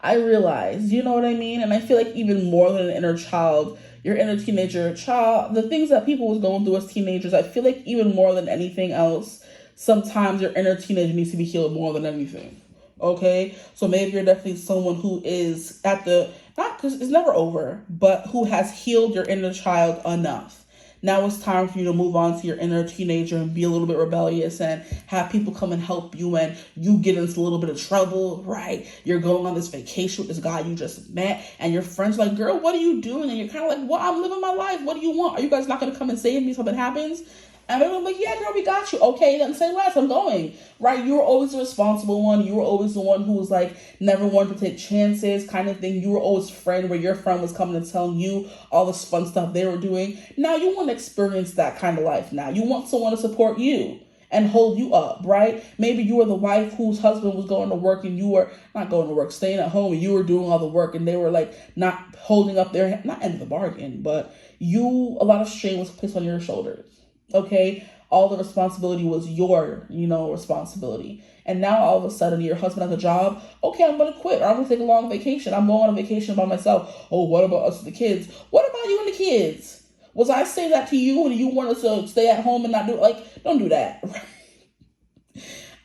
I realize, you know what I mean? And I feel like even more than an inner child, your inner teenager child, the things that people was going through as teenagers, I feel like even more than anything else, sometimes your inner teenager needs to be healed more than anything. Okay, so maybe you're definitely someone who is at the, not because it's never over, but who has healed your inner child enough. Now it's time for you to move on to your inner teenager and be a little bit rebellious and have people come and help you when you get into a little bit of trouble, right? You're going on this vacation with this guy you just met and your friends are like, girl, what are you doing? And you're kind of like, well, I'm living my life. What do you want? Are you guys not going to come and save me if something happens? And they're like, yeah, girl, we got you. Okay, then say less. I'm going. Right? You were always the responsible one. You were always the one who was like, never wanted to take chances kind of thing. You were always a friend where your friend was coming and telling you all this fun stuff they were doing. Now you want to experience that kind of life now. You want someone to support you and hold you up, right? Maybe you were the wife whose husband was going to work and you were not going to work, staying at home, and you were doing all the work and they were like not holding up their, not end of the bargain, but a lot of strain was placed on your shoulders. Okay, all the responsibility was your, responsibility. And now all of a sudden your husband has a job. Okay, I'm going to quit, or I'm going to take a long vacation. I'm going on a vacation by myself. Oh, what about us and the kids? What about you and the kids? Was I saying that to you and you wanted to stay at home and not do it? Like, don't do that.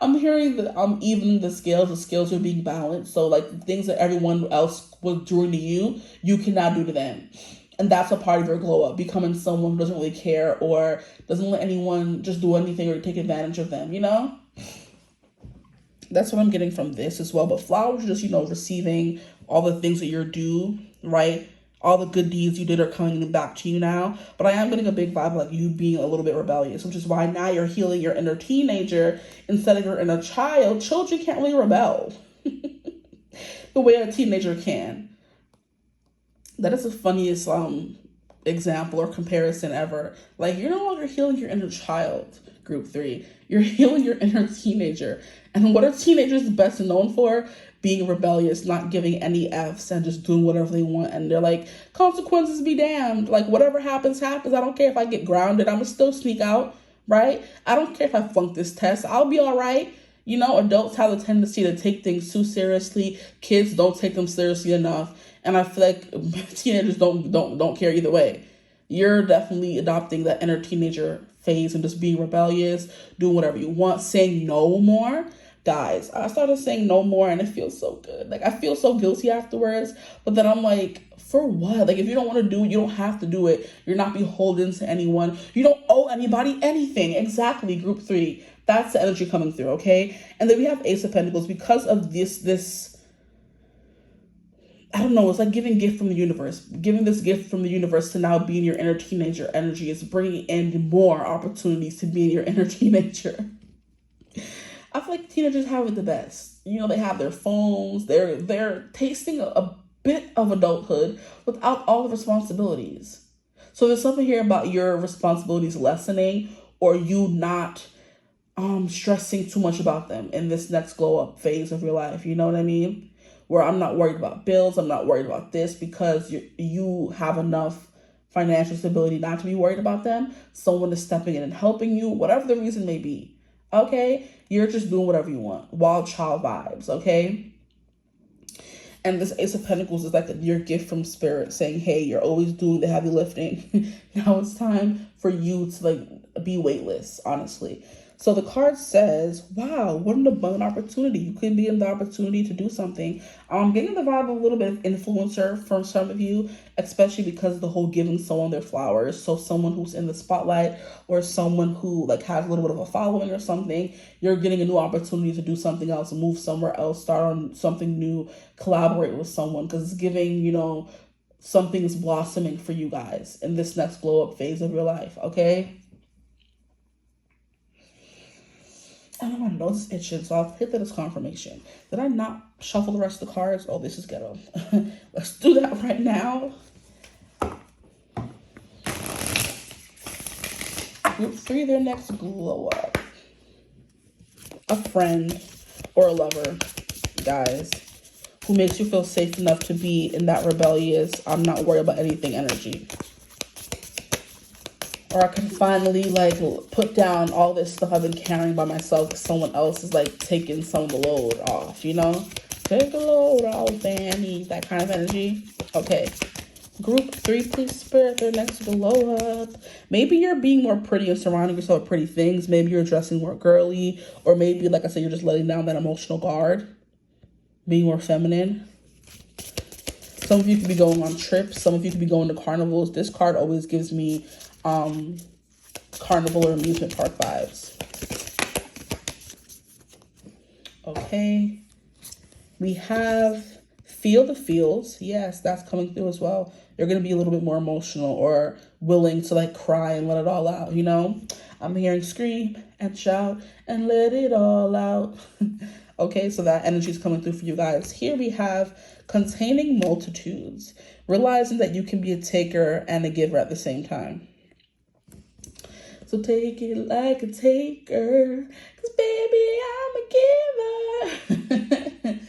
I'm hearing that I'm evening the scales. The scales are being balanced. So like the things that everyone else was doing to you, you cannot do to them. And that's a part of your glow up, becoming someone who doesn't really care or doesn't let anyone just do anything or take advantage of them, That's what I'm getting from this as well. But flowers are just, receiving all the things that you're due, right? All the good deeds you did are coming back to you now. But I am getting a big vibe like you being a little bit rebellious, which is why now you're healing your inner teenager instead of your inner child. Children can't really rebel the way a teenager can. That is the funniest example or comparison ever. Like, you're no longer healing your inner child, group 3. You're healing your inner teenager. And what are teenagers best known for? Being rebellious, not giving any F's and just doing whatever they want. And they're like, consequences be damned. Like, whatever happens, happens. I don't care if I get grounded. I'm going to still sneak out, right? I don't care if I flunk this test. I'll be all right. Adults have a tendency to take things too seriously. Kids don't take them seriously enough. And I feel like teenagers don't care either way. You're definitely adopting that inner teenager phase and just being rebellious, doing whatever you want, saying no more. Guys, I started saying no more and it feels so good. Like, I feel so guilty afterwards. But then I'm like, for what? Like, if you don't want to do it, you don't have to do it. You're not beholden to anyone. You don't owe anybody anything. Exactly, group 3. That's the energy coming through, okay? And then we have Ace of Pentacles. Because of this I don't know, it's like giving gift from the universe. Giving this gift from the universe to now be in your inner teenager energy is bringing in more opportunities to be in your inner teenager. I feel like teenagers have it the best. They have their phones. They're tasting a bit of adulthood without all the responsibilities. So there's something here about your responsibilities lessening or you not stressing too much about them in this next glow up phase of your life. You know what I mean? Where I'm not worried about bills, I'm not worried about this because you have enough financial stability not to be worried about them. Someone is stepping in and helping you, whatever the reason may be. Okay? You're just doing whatever you want. Wild child vibes, okay? And this Ace of Pentacles is like your gift from spirit saying, hey, you're always doing the heavy lifting. Now it's time for you to be weightless, honestly. So the card says, wow, what an abundant opportunity. You could be in the opportunity to do something. I'm getting the vibe of a little bit of influencer from some of you, especially because of the whole giving someone their flowers. So someone who's in the spotlight or someone who has a little bit of a following or something, you're getting a new opportunity to do something else, move somewhere else, start on something new, collaborate with someone, because it's giving, something's blossoming for you guys in this next glow up phase of your life, okay? I don't want to know, this is itching, so I'll hit that as confirmation. Did I not shuffle the rest of the cards? Oh, this is ghetto. Let's do that right now. Group 3, their next glow up. A friend or a lover, guys, who makes you feel safe enough to be in that rebellious, I'm not worried about anything energy. Or I can finally put down all this stuff I've been carrying by myself because someone else is taking some of the load off, Take the load off, Fanny. That kind of energy. Okay. Group 3, please, Spirit. Their next glow up. Maybe you're being more pretty and surrounding yourself with pretty things. Maybe you're dressing more girly. Or maybe, like I said, you're just letting down that emotional guard. Being more feminine. Some of you could be going on trips. Some of you could be going to carnivals. This card always gives me carnival or amusement park vibes. Okay. We have feel the feels. Yes, that's coming through as well. You're going to be a little bit more emotional or willing to like cry and let it all out, you know? I'm hearing scream and shout and let it all out. Okay, so that energy is coming through for you guys. Here we have containing multitudes, realizing that you can be a taker and a giver at the same time. So take it like a taker, 'cause baby, I'm a giver.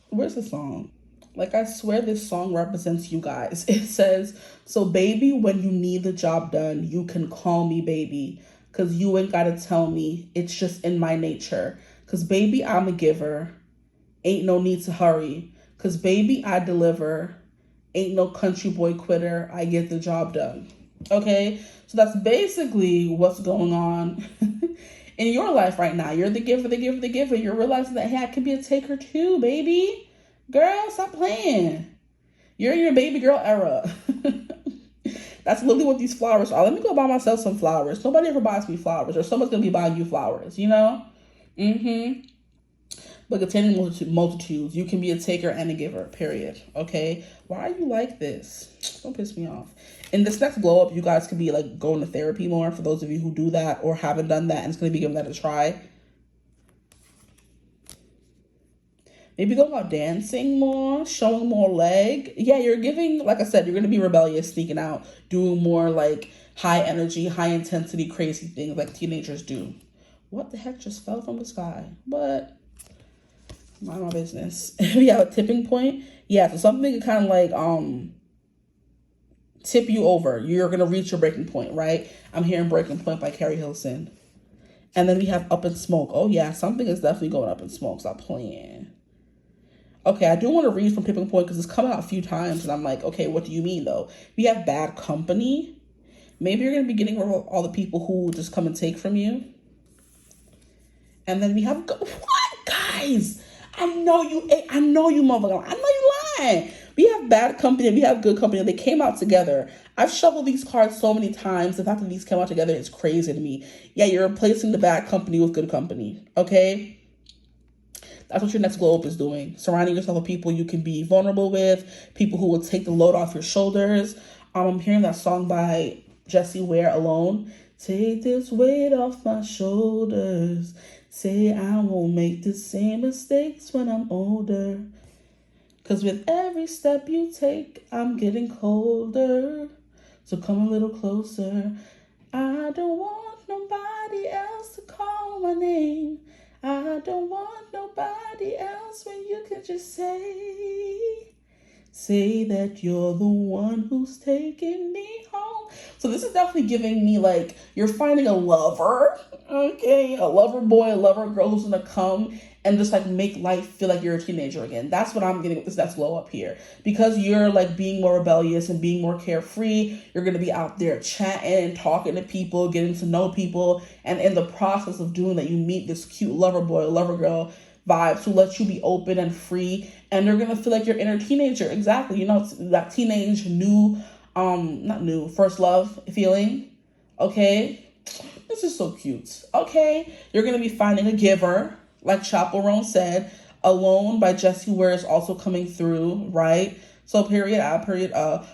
Where's the song? Like, I swear this song represents you guys. It says, so baby, when you need the job done, you can call me baby, 'cause you ain't gotta tell me. It's just in my nature. 'Cause baby, I'm a giver. Ain't no need to hurry. 'Cause baby, I deliver. Ain't no country boy quitter. I get the job done. Okay? So that's basically what's going on in your life right now. You're the giver, the giver, the giver. You're realizing that, hey, I can be a taker too, baby. Girl, stop playing. You're in your baby girl era. That's literally what these flowers are. Let me go buy myself some flowers. Nobody ever buys me flowers, or someone's going to be buying you flowers, you know? But containing multitudes, you can be a taker and a giver, period. Okay? Why are you like this? Don't piss me off. In this next glow up, you guys could be like going to therapy more, for those of you who do that or haven't done that and it's going to be giving that a try. Maybe going out dancing more, showing more leg. Yeah, you're giving, like I said, you're going to be rebellious, sneaking out, doing more like high energy, high intensity, crazy things like teenagers do. What the heck just fell from the sky? But mind my business. We have a tipping point. Yeah, so something can kind of like tip you over. You're going to reach your breaking point, right? I'm hearing Breaking Point by Carrie Hilson. And then we have Up in Smoke. Oh yeah, something is definitely going up in smoke. Stop playing. Okay, I do want to read from Tipping Point because it's come out a few times and I'm like, okay, what do you mean though? We have Bad Company. Maybe you're going to be getting rid of all the people who just come and take from you. And then we have, what, guys? I know you motherfucker. I know you lying. We have Bad Company and we have Good Company. They came out together. I've shuffled these cards so many times. The fact that these came out together is crazy to me. Yeah, you're replacing the Bad Company with Good Company. Okay? That's what your next glow up is doing. Surrounding yourself with people you can be vulnerable with, people who will take the load off your shoulders. I'm hearing that song by Jessie Ware, Alone. Take this weight off my shoulders. Say I won't make the same mistakes when I'm older. 'Cause with every step you take, I'm getting colder. So come a little closer. I don't want nobody else to call my name. I don't want nobody else when you can just say that you're the one who's taking me home. So this is definitely giving me like, you're finding a lover, okay? A lover boy, a lover girl who's gonna come and just like make life feel like you're a teenager again. That's what I'm getting with this next glow up here. Because you're like being more rebellious and being more carefree, you're gonna be out there chatting, talking to people, getting to know people. And in the process of doing that, you meet this cute lover boy, lover girl vibes who let you be open and free. And you're gonna feel like your inner teenager. Exactly. You know, that teenage first love feeling. Okay. This is so cute. Okay. You're gonna be finding a giver. Like Chaperone said, Alone by Jessie Ware is also coming through, right? So period,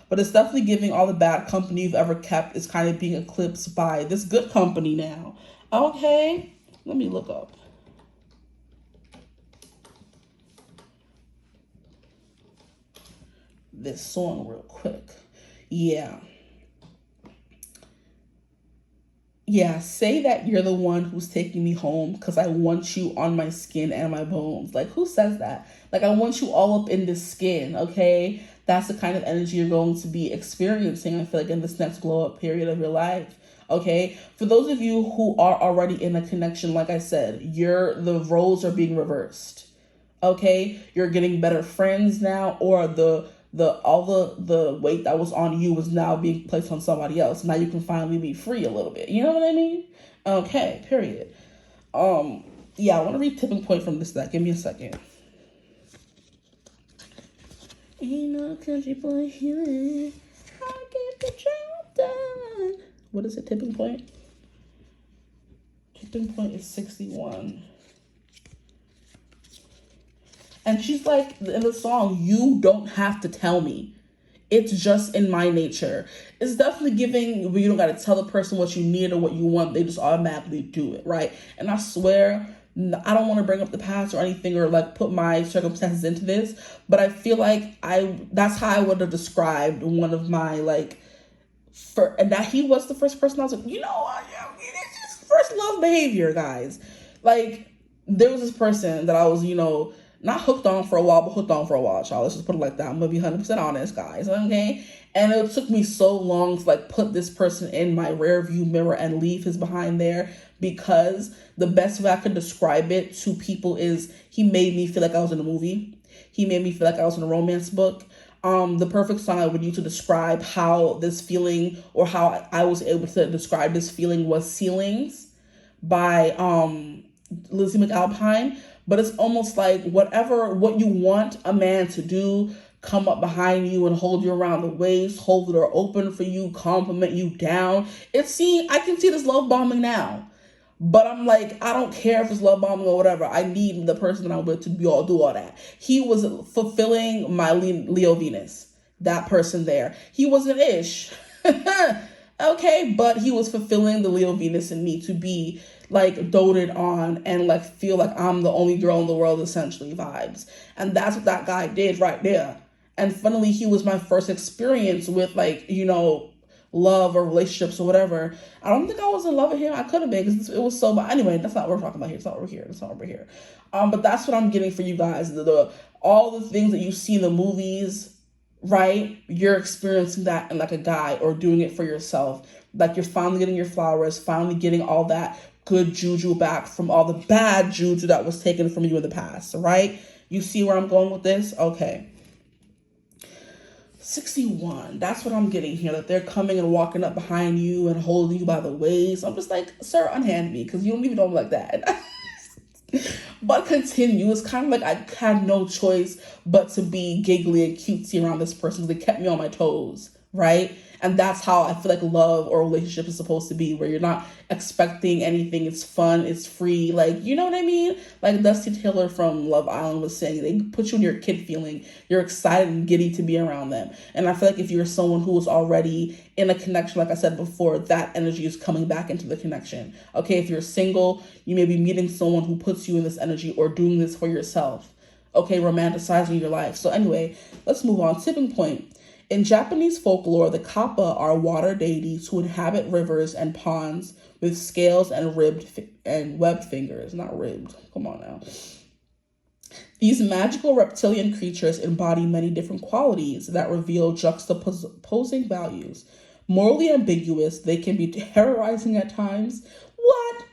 but it's definitely giving all the bad company you've ever kept is kind of being eclipsed by this good company now. Okay, let me look up. This song real quick. Yeah, say that you're the one who's taking me home because I want you on my skin and my bones. Like, who says that? Like, I want you all up in this skin, okay? That's the kind of energy you're going to be experiencing, I feel like, in this next glow-up period of your life, okay? For those of you who are already in a connection, like I said, the roles are being reversed, okay? You're getting better friends now, or the the weight that was on you was now being placed on somebody else. Now you can finally be free a little bit. You know what I mean? Okay, period. Yeah, I want to read tipping point from this deck. Give me a second. Ain't no country boy here. I get the job done. What is it, tipping point? Tipping point is 61. And she's like, in the song, you don't have to tell me. It's just in my nature. It's definitely giving where you don't got to tell the person what you need or what you want. They just automatically do it, right? And I swear, I don't want to bring up the past or anything or like put my circumstances into this, but I feel like that's how I would have described one of my like, and that he was the first person I was like, you know what? Yeah, it's just first love behavior, guys. Like, there was this person that I was, not hooked on for a while, but hooked on for a while, child. Let's just put it like that. I'm gonna be 100% honest, guys, okay? And it took me so long to like put this person in my rear view mirror and leave his behind there, because the best way I could describe it to people is he made me feel like I was in a movie. He made me feel like I was in a romance book. The perfect song I would use to describe how this feeling, or how I was able to describe this feeling, was Ceilings by Lizzie McAlpine. But it's almost like what you want a man to do, come up behind you and hold you around the waist, hold the door open for you, compliment you down. I can see this love bombing now. But I'm like, I don't care if it's love bombing or whatever. I need the person that I'm with to do all that. He was fulfilling my Leo Venus, that person there. He wasn't ish. Okay, but he was fulfilling the Leo Venus in me to be like doted on and like feel like I'm the only girl in the world, essentially vibes. And that's what that guy did right there. And funnily, he was my first experience with like, love or relationships or whatever. I don't think I was in love with him. I could have been, because it was so, but anyway, that's not what we're talking about here. It's not over here. It's not over here. But that's what I'm getting for you guys. All the things that you see in the movies, right? You're experiencing that in like a guy, or doing it for yourself. Like you're finally getting your flowers, finally getting all that good juju back from all the bad juju that was taken from you in the past, right? You see where I'm going with this? Okay. 61. That's what I'm getting here. That they're coming and walking up behind you and holding you by the waist. I'm just like, sir, unhand me, because you don't even know me like that. But continue. It's kind of like I had no choice but to be giggly and cutesy around this person, because they kept me on my toes, right? And that's how I feel like love or relationship is supposed to be, where you're not expecting anything. It's fun. It's free. Like, you know what I mean? Like Dusty Taylor from Love Island was saying, they put you in your kid feeling. You're excited and giddy to be around them. And I feel like if you're someone who is already in a connection, like I said before, that energy is coming back into the connection. Okay, if you're single, you may be meeting someone who puts you in this energy, or doing this for yourself. Okay, romanticizing your life. So anyway, let's move on. Tipping point. In Japanese folklore, the kappa are water deities who inhabit rivers and ponds with scales and webbed fingers. Not ribbed. Come on now. These magical reptilian creatures embody many different qualities that reveal juxtaposing values. Morally ambiguous, they can be terrorizing at times. What?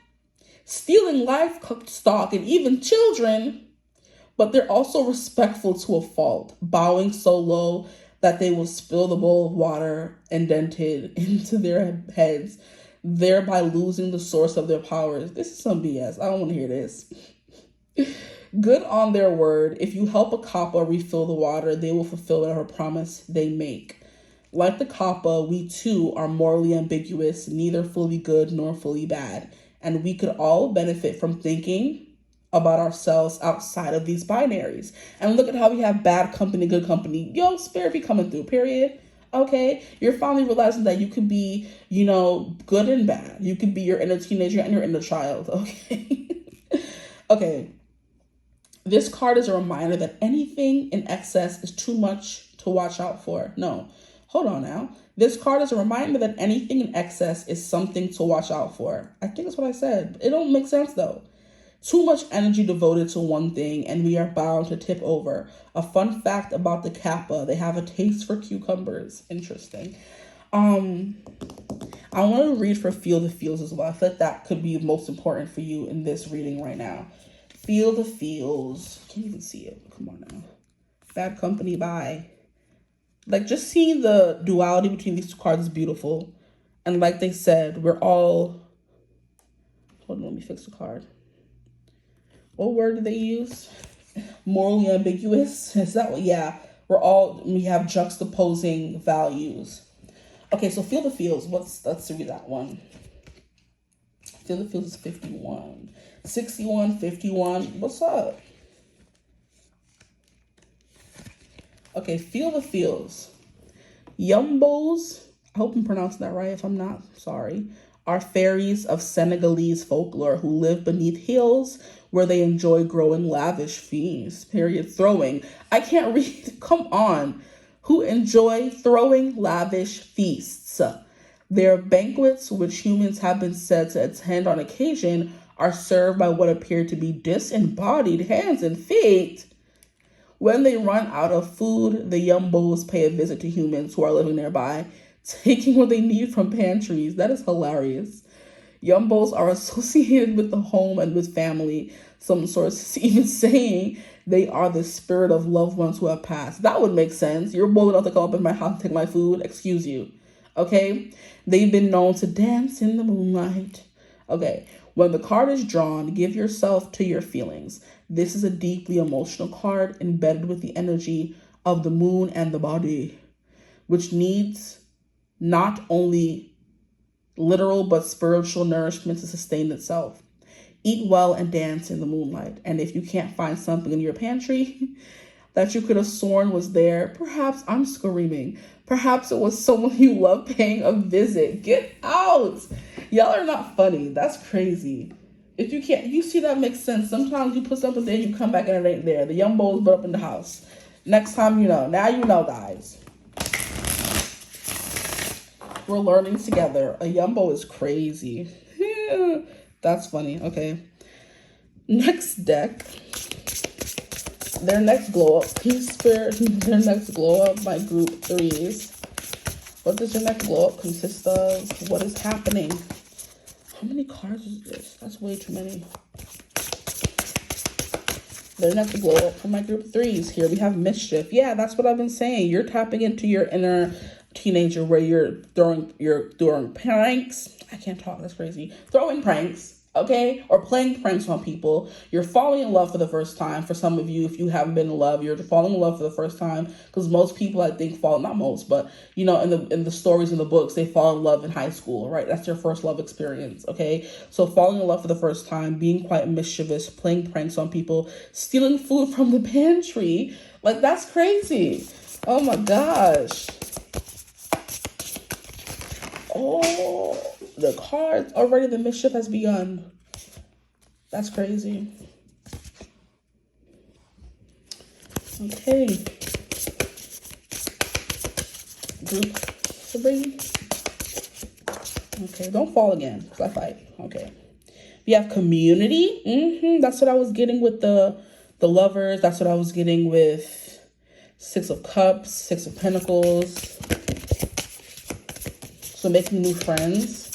Stealing livestock and even children. But they're also respectful to a fault, bowing so low that they will spill the bowl of water indented into their heads, thereby losing the source of their powers. This is some BS. I don't want to hear this. Good on their word. If you help a kappa refill the water, they will fulfill whatever promise they make. Like the kappa, we too are morally ambiguous, neither fully good nor fully bad. And we could all benefit from thinking about ourselves outside of these binaries. And look at how we have bad company, good company. Yo, spirit be coming through, period. Okay? You're finally realizing that you can be, good and bad. You can be your inner teenager and your inner child. Okay? Okay. This card is a reminder that anything in excess is too much to watch out for. No, hold on now. This card is a reminder that anything in excess is something to watch out for. I think that's what I said. It don't make sense though. Too much energy devoted to one thing, and we are bound to tip over. A fun fact about the kappa, they have a taste for cucumbers. Interesting. I want to read for Feel the Feels as well. I feel like that could be most important for you in this reading right now. Feel the Feels. Can't even see it. Come on now. Bad Company by Like, just seeing the duality between these two cards is beautiful. And like they said, we're all... Hold on, let me fix the card. What word did they use? Morally ambiguous? Is that what? Yeah. We have juxtaposing values. Okay, so feel the feels. Let's read that one. Feel the feels is 51. 61, 51. What's up? Okay, feel the feels. Yumbos, I hope I'm pronouncing that right. If I'm not, sorry, are fairies of Senegalese folklore who live beneath hills where they enjoy growing lavish feasts. Period. Throwing. I can't read. Come on. Who enjoy throwing lavish feasts. Their banquets, which humans have been said to attend on occasion, are served by what appear to be disembodied hands and feet. When they run out of food, the Yumbos pay a visit to humans who are living nearby, taking what they need from pantries. That is hilarious. Yumbos are associated with the home and with family. Some sources even saying they are the spirit of loved ones who have passed. That would make sense. You're bold enough to come up in my house and take my food. Excuse you. Okay? They've been known to dance in the moonlight. Okay. When the card is drawn, give yourself to your feelings. This is a deeply emotional card embedded with the energy of the moon and the body, which needs not only literal but spiritual nourishment to sustain itself. Eat well and dance in the moonlight. And if you can't find something in your pantry that you could have sworn was there, perhaps I'm screaming. Perhaps it was someone you love paying a visit. Get out. Y'all are not funny. That's crazy. If you can't, you see that makes sense. Sometimes you put something there, you come back and it ain't there. The Yumbos put up in the house. Next time you know. Now you know, guys. We're learning together. A Yumbo is crazy. That's funny. Okay. Next deck. Their next glow up. Peace Spirit. Their next glow up by group 3s. What does your next glow up consist of? What is happening? How many cards is this? That's way too many. Their next glow up for my group 3s. Here we have mischief. Yeah, that's what I've been saying. You're tapping into your inner teenager where you're throwing pranks. I can't talk. That's crazy. Throwing pranks. Okay, or playing pranks on people. You're falling in love for the first time. For some of you, if you haven't been in love, you're falling in love for the first time. Because most people, I think, fall, not most, but you know, in the stories in the books, they fall in love in high school, right? That's their first love experience. Okay, so falling in love for the first time, being quite mischievous, playing pranks on people, stealing food from the pantry, like that's crazy. Oh my gosh. Oh, the cards already. The mischief has begun. That's crazy. Okay. Group 3. Okay, don't fall again, because I fight. Okay. We have community. That's what I was getting with the lovers. That's what I was getting with 6 of Cups, 6 of Pentacles. So making new friends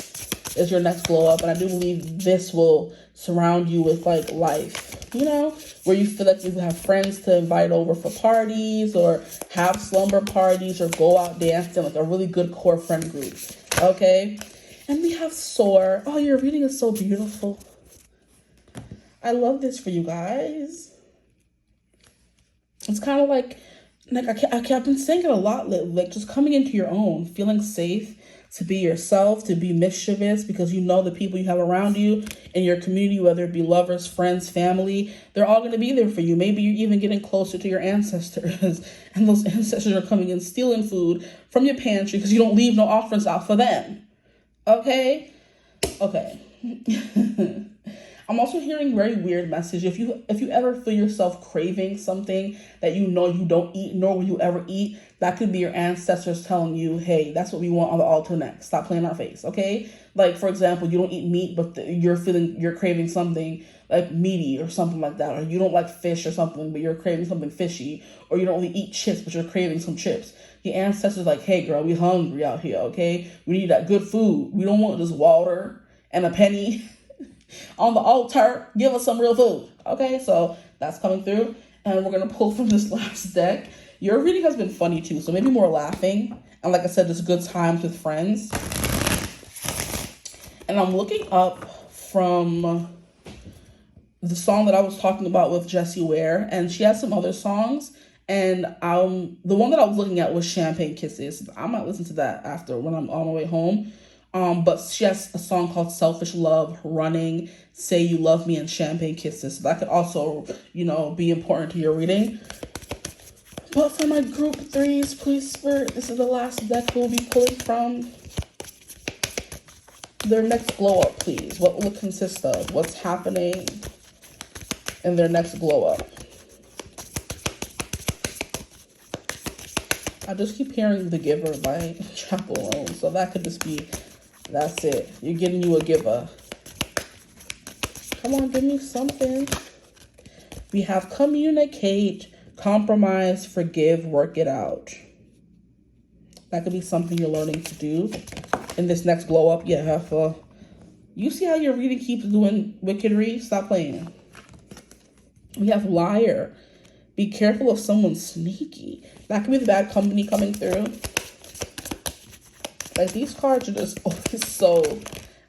is your next glow up. And I do believe this will surround you with like life, you know, where you feel like you have friends to invite over for parties or have slumber parties or go out dancing, like a really good core friend group. Okay. And we have Soar. Oh, your reading is so beautiful. I love this for you guys. It's kind of like I've been saying it a lot lately, like just coming into your own, feeling safe, to be yourself, to be mischievous, because you know the people you have around you in your community, whether it be lovers, friends, family, they're all going to be there for you. Maybe you're even getting closer to your ancestors, and those ancestors are coming in stealing food from your pantry because you don't leave no offerings out for them. Okay? Okay. I'm also hearing very weird message. If you ever feel yourself craving something that you know you don't eat, nor will you ever eat, that could be your ancestors telling you, hey, that's what we want on the altar next. Stop playing our face, okay? Like, for example, you don't eat meat, but you're craving something like meaty or something like that. Or you don't like fish or something, but you're craving something fishy. Or you don't really eat chips, but you're craving some chips. Your ancestors like, hey, girl, we hungry out here, okay? We need that good food. We don't want just water and a penny on the altar. Give us some real food. Okay, so that's coming through. And we're going to pull from this last deck. Your reading has been funny too, so maybe more laughing. And like I said, just good times with friends. And I'm looking up from the song that I was talking about with Jessie Ware, and she has some other songs. And the one that I was looking at was Champagne Kisses. I might listen to that after when I'm on my way home. But she has a song called Selfish Love, Running, Say You Love Me, and Champagne Kisses. So that could also, you know, be important to your reading. But for my group 3s, please, Spirit, this is the last deck we'll be pulling from. Their next glow up, please. What will it consist of? What's happening in their next glow up? I just keep hearing The Giver by Chaperone, so that could just be, that's it. You're getting you a giver. Come on, give me something. We have communicate, compromise, forgive, work it out. That could be something you're learning to do in this next glow up. Yeah, you see how your reading keeps doing wickedry? Stop playing. We have liar. Be careful of someone sneaky. That could be the bad company coming through. Like, these cards are just always so,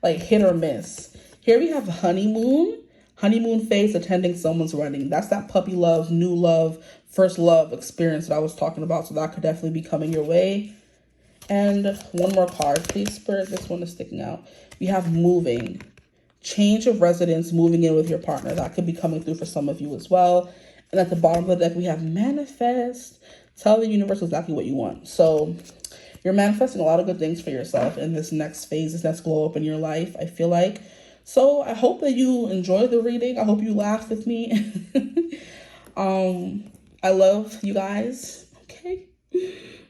like, hit or miss. Here we have honeymoon. Honeymoon phase, attending someone's wedding. That's that puppy love, new love, first love experience that I was talking about. So that could definitely be coming your way. And one more card, please, Spirit. This one is sticking out. We have moving. Change of residence, moving in with your partner. That could be coming through for some of you as well. And at the bottom of the deck, we have manifest. Tell the universe exactly what you want. So you're manifesting a lot of good things for yourself in this next phase, this next glow up in your life, I feel like. So I hope that you enjoy the reading. I hope you laugh with me. I love you guys. Okay.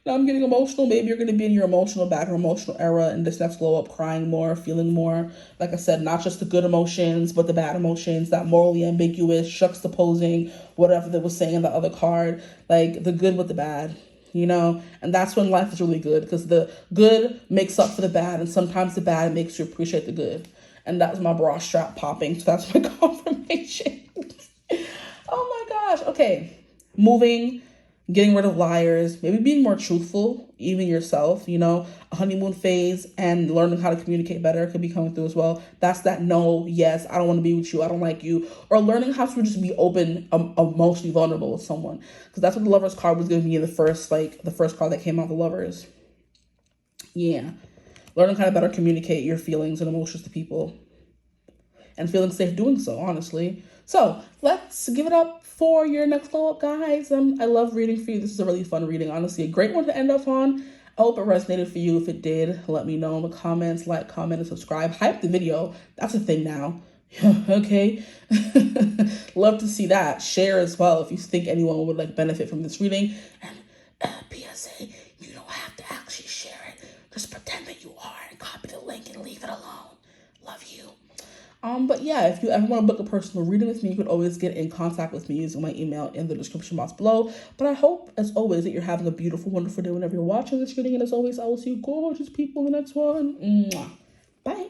Now I'm getting emotional. Maybe you're going to be in your emotional back or emotional era in this next glow up, crying more, feeling more. Like I said, not just the good emotions, but the bad emotions, that morally ambiguous, juxtaposing whatever that was saying in the other card, like the good with the bad, you know? And that's when life is really good, because the good makes up for the bad, and sometimes the bad makes you appreciate the good. And that's my bra strap popping, so that's my confirmation. Oh my gosh. Okay. Moving. Getting rid of liars, maybe being more truthful, even yourself, you know, a honeymoon phase, and learning how to communicate better could be coming through as well. That's that no, yes, I don't want to be with you, I don't like you, or learning how to just be open, emotionally vulnerable with someone, because that's what the Lovers card was giving me in the first card that came out, the Lovers. Yeah, learning how to better communicate your feelings and emotions to people, and feeling safe doing so, honestly. So let's give it up for your next glow up, guys. I love reading for you. This is a really fun reading, honestly. A great one to end off on. I hope it resonated for you. If it did, let me know in the comments. Like, comment, and subscribe. Hype the video. That's a thing now. Okay. Love to see that. Share as well if you think anyone would like benefit from this reading. And PSA, you don't have to actually share it. Just pretend that you are and copy the link and leave it alone. Love you. But yeah, if you ever want to book a personal reading with me, you could always get in contact with me using my email in the description box below. But I hope, as always, that you're having a beautiful, wonderful day whenever you're watching this reading. And as always, I will see you gorgeous people in the next one. Mwah. Bye.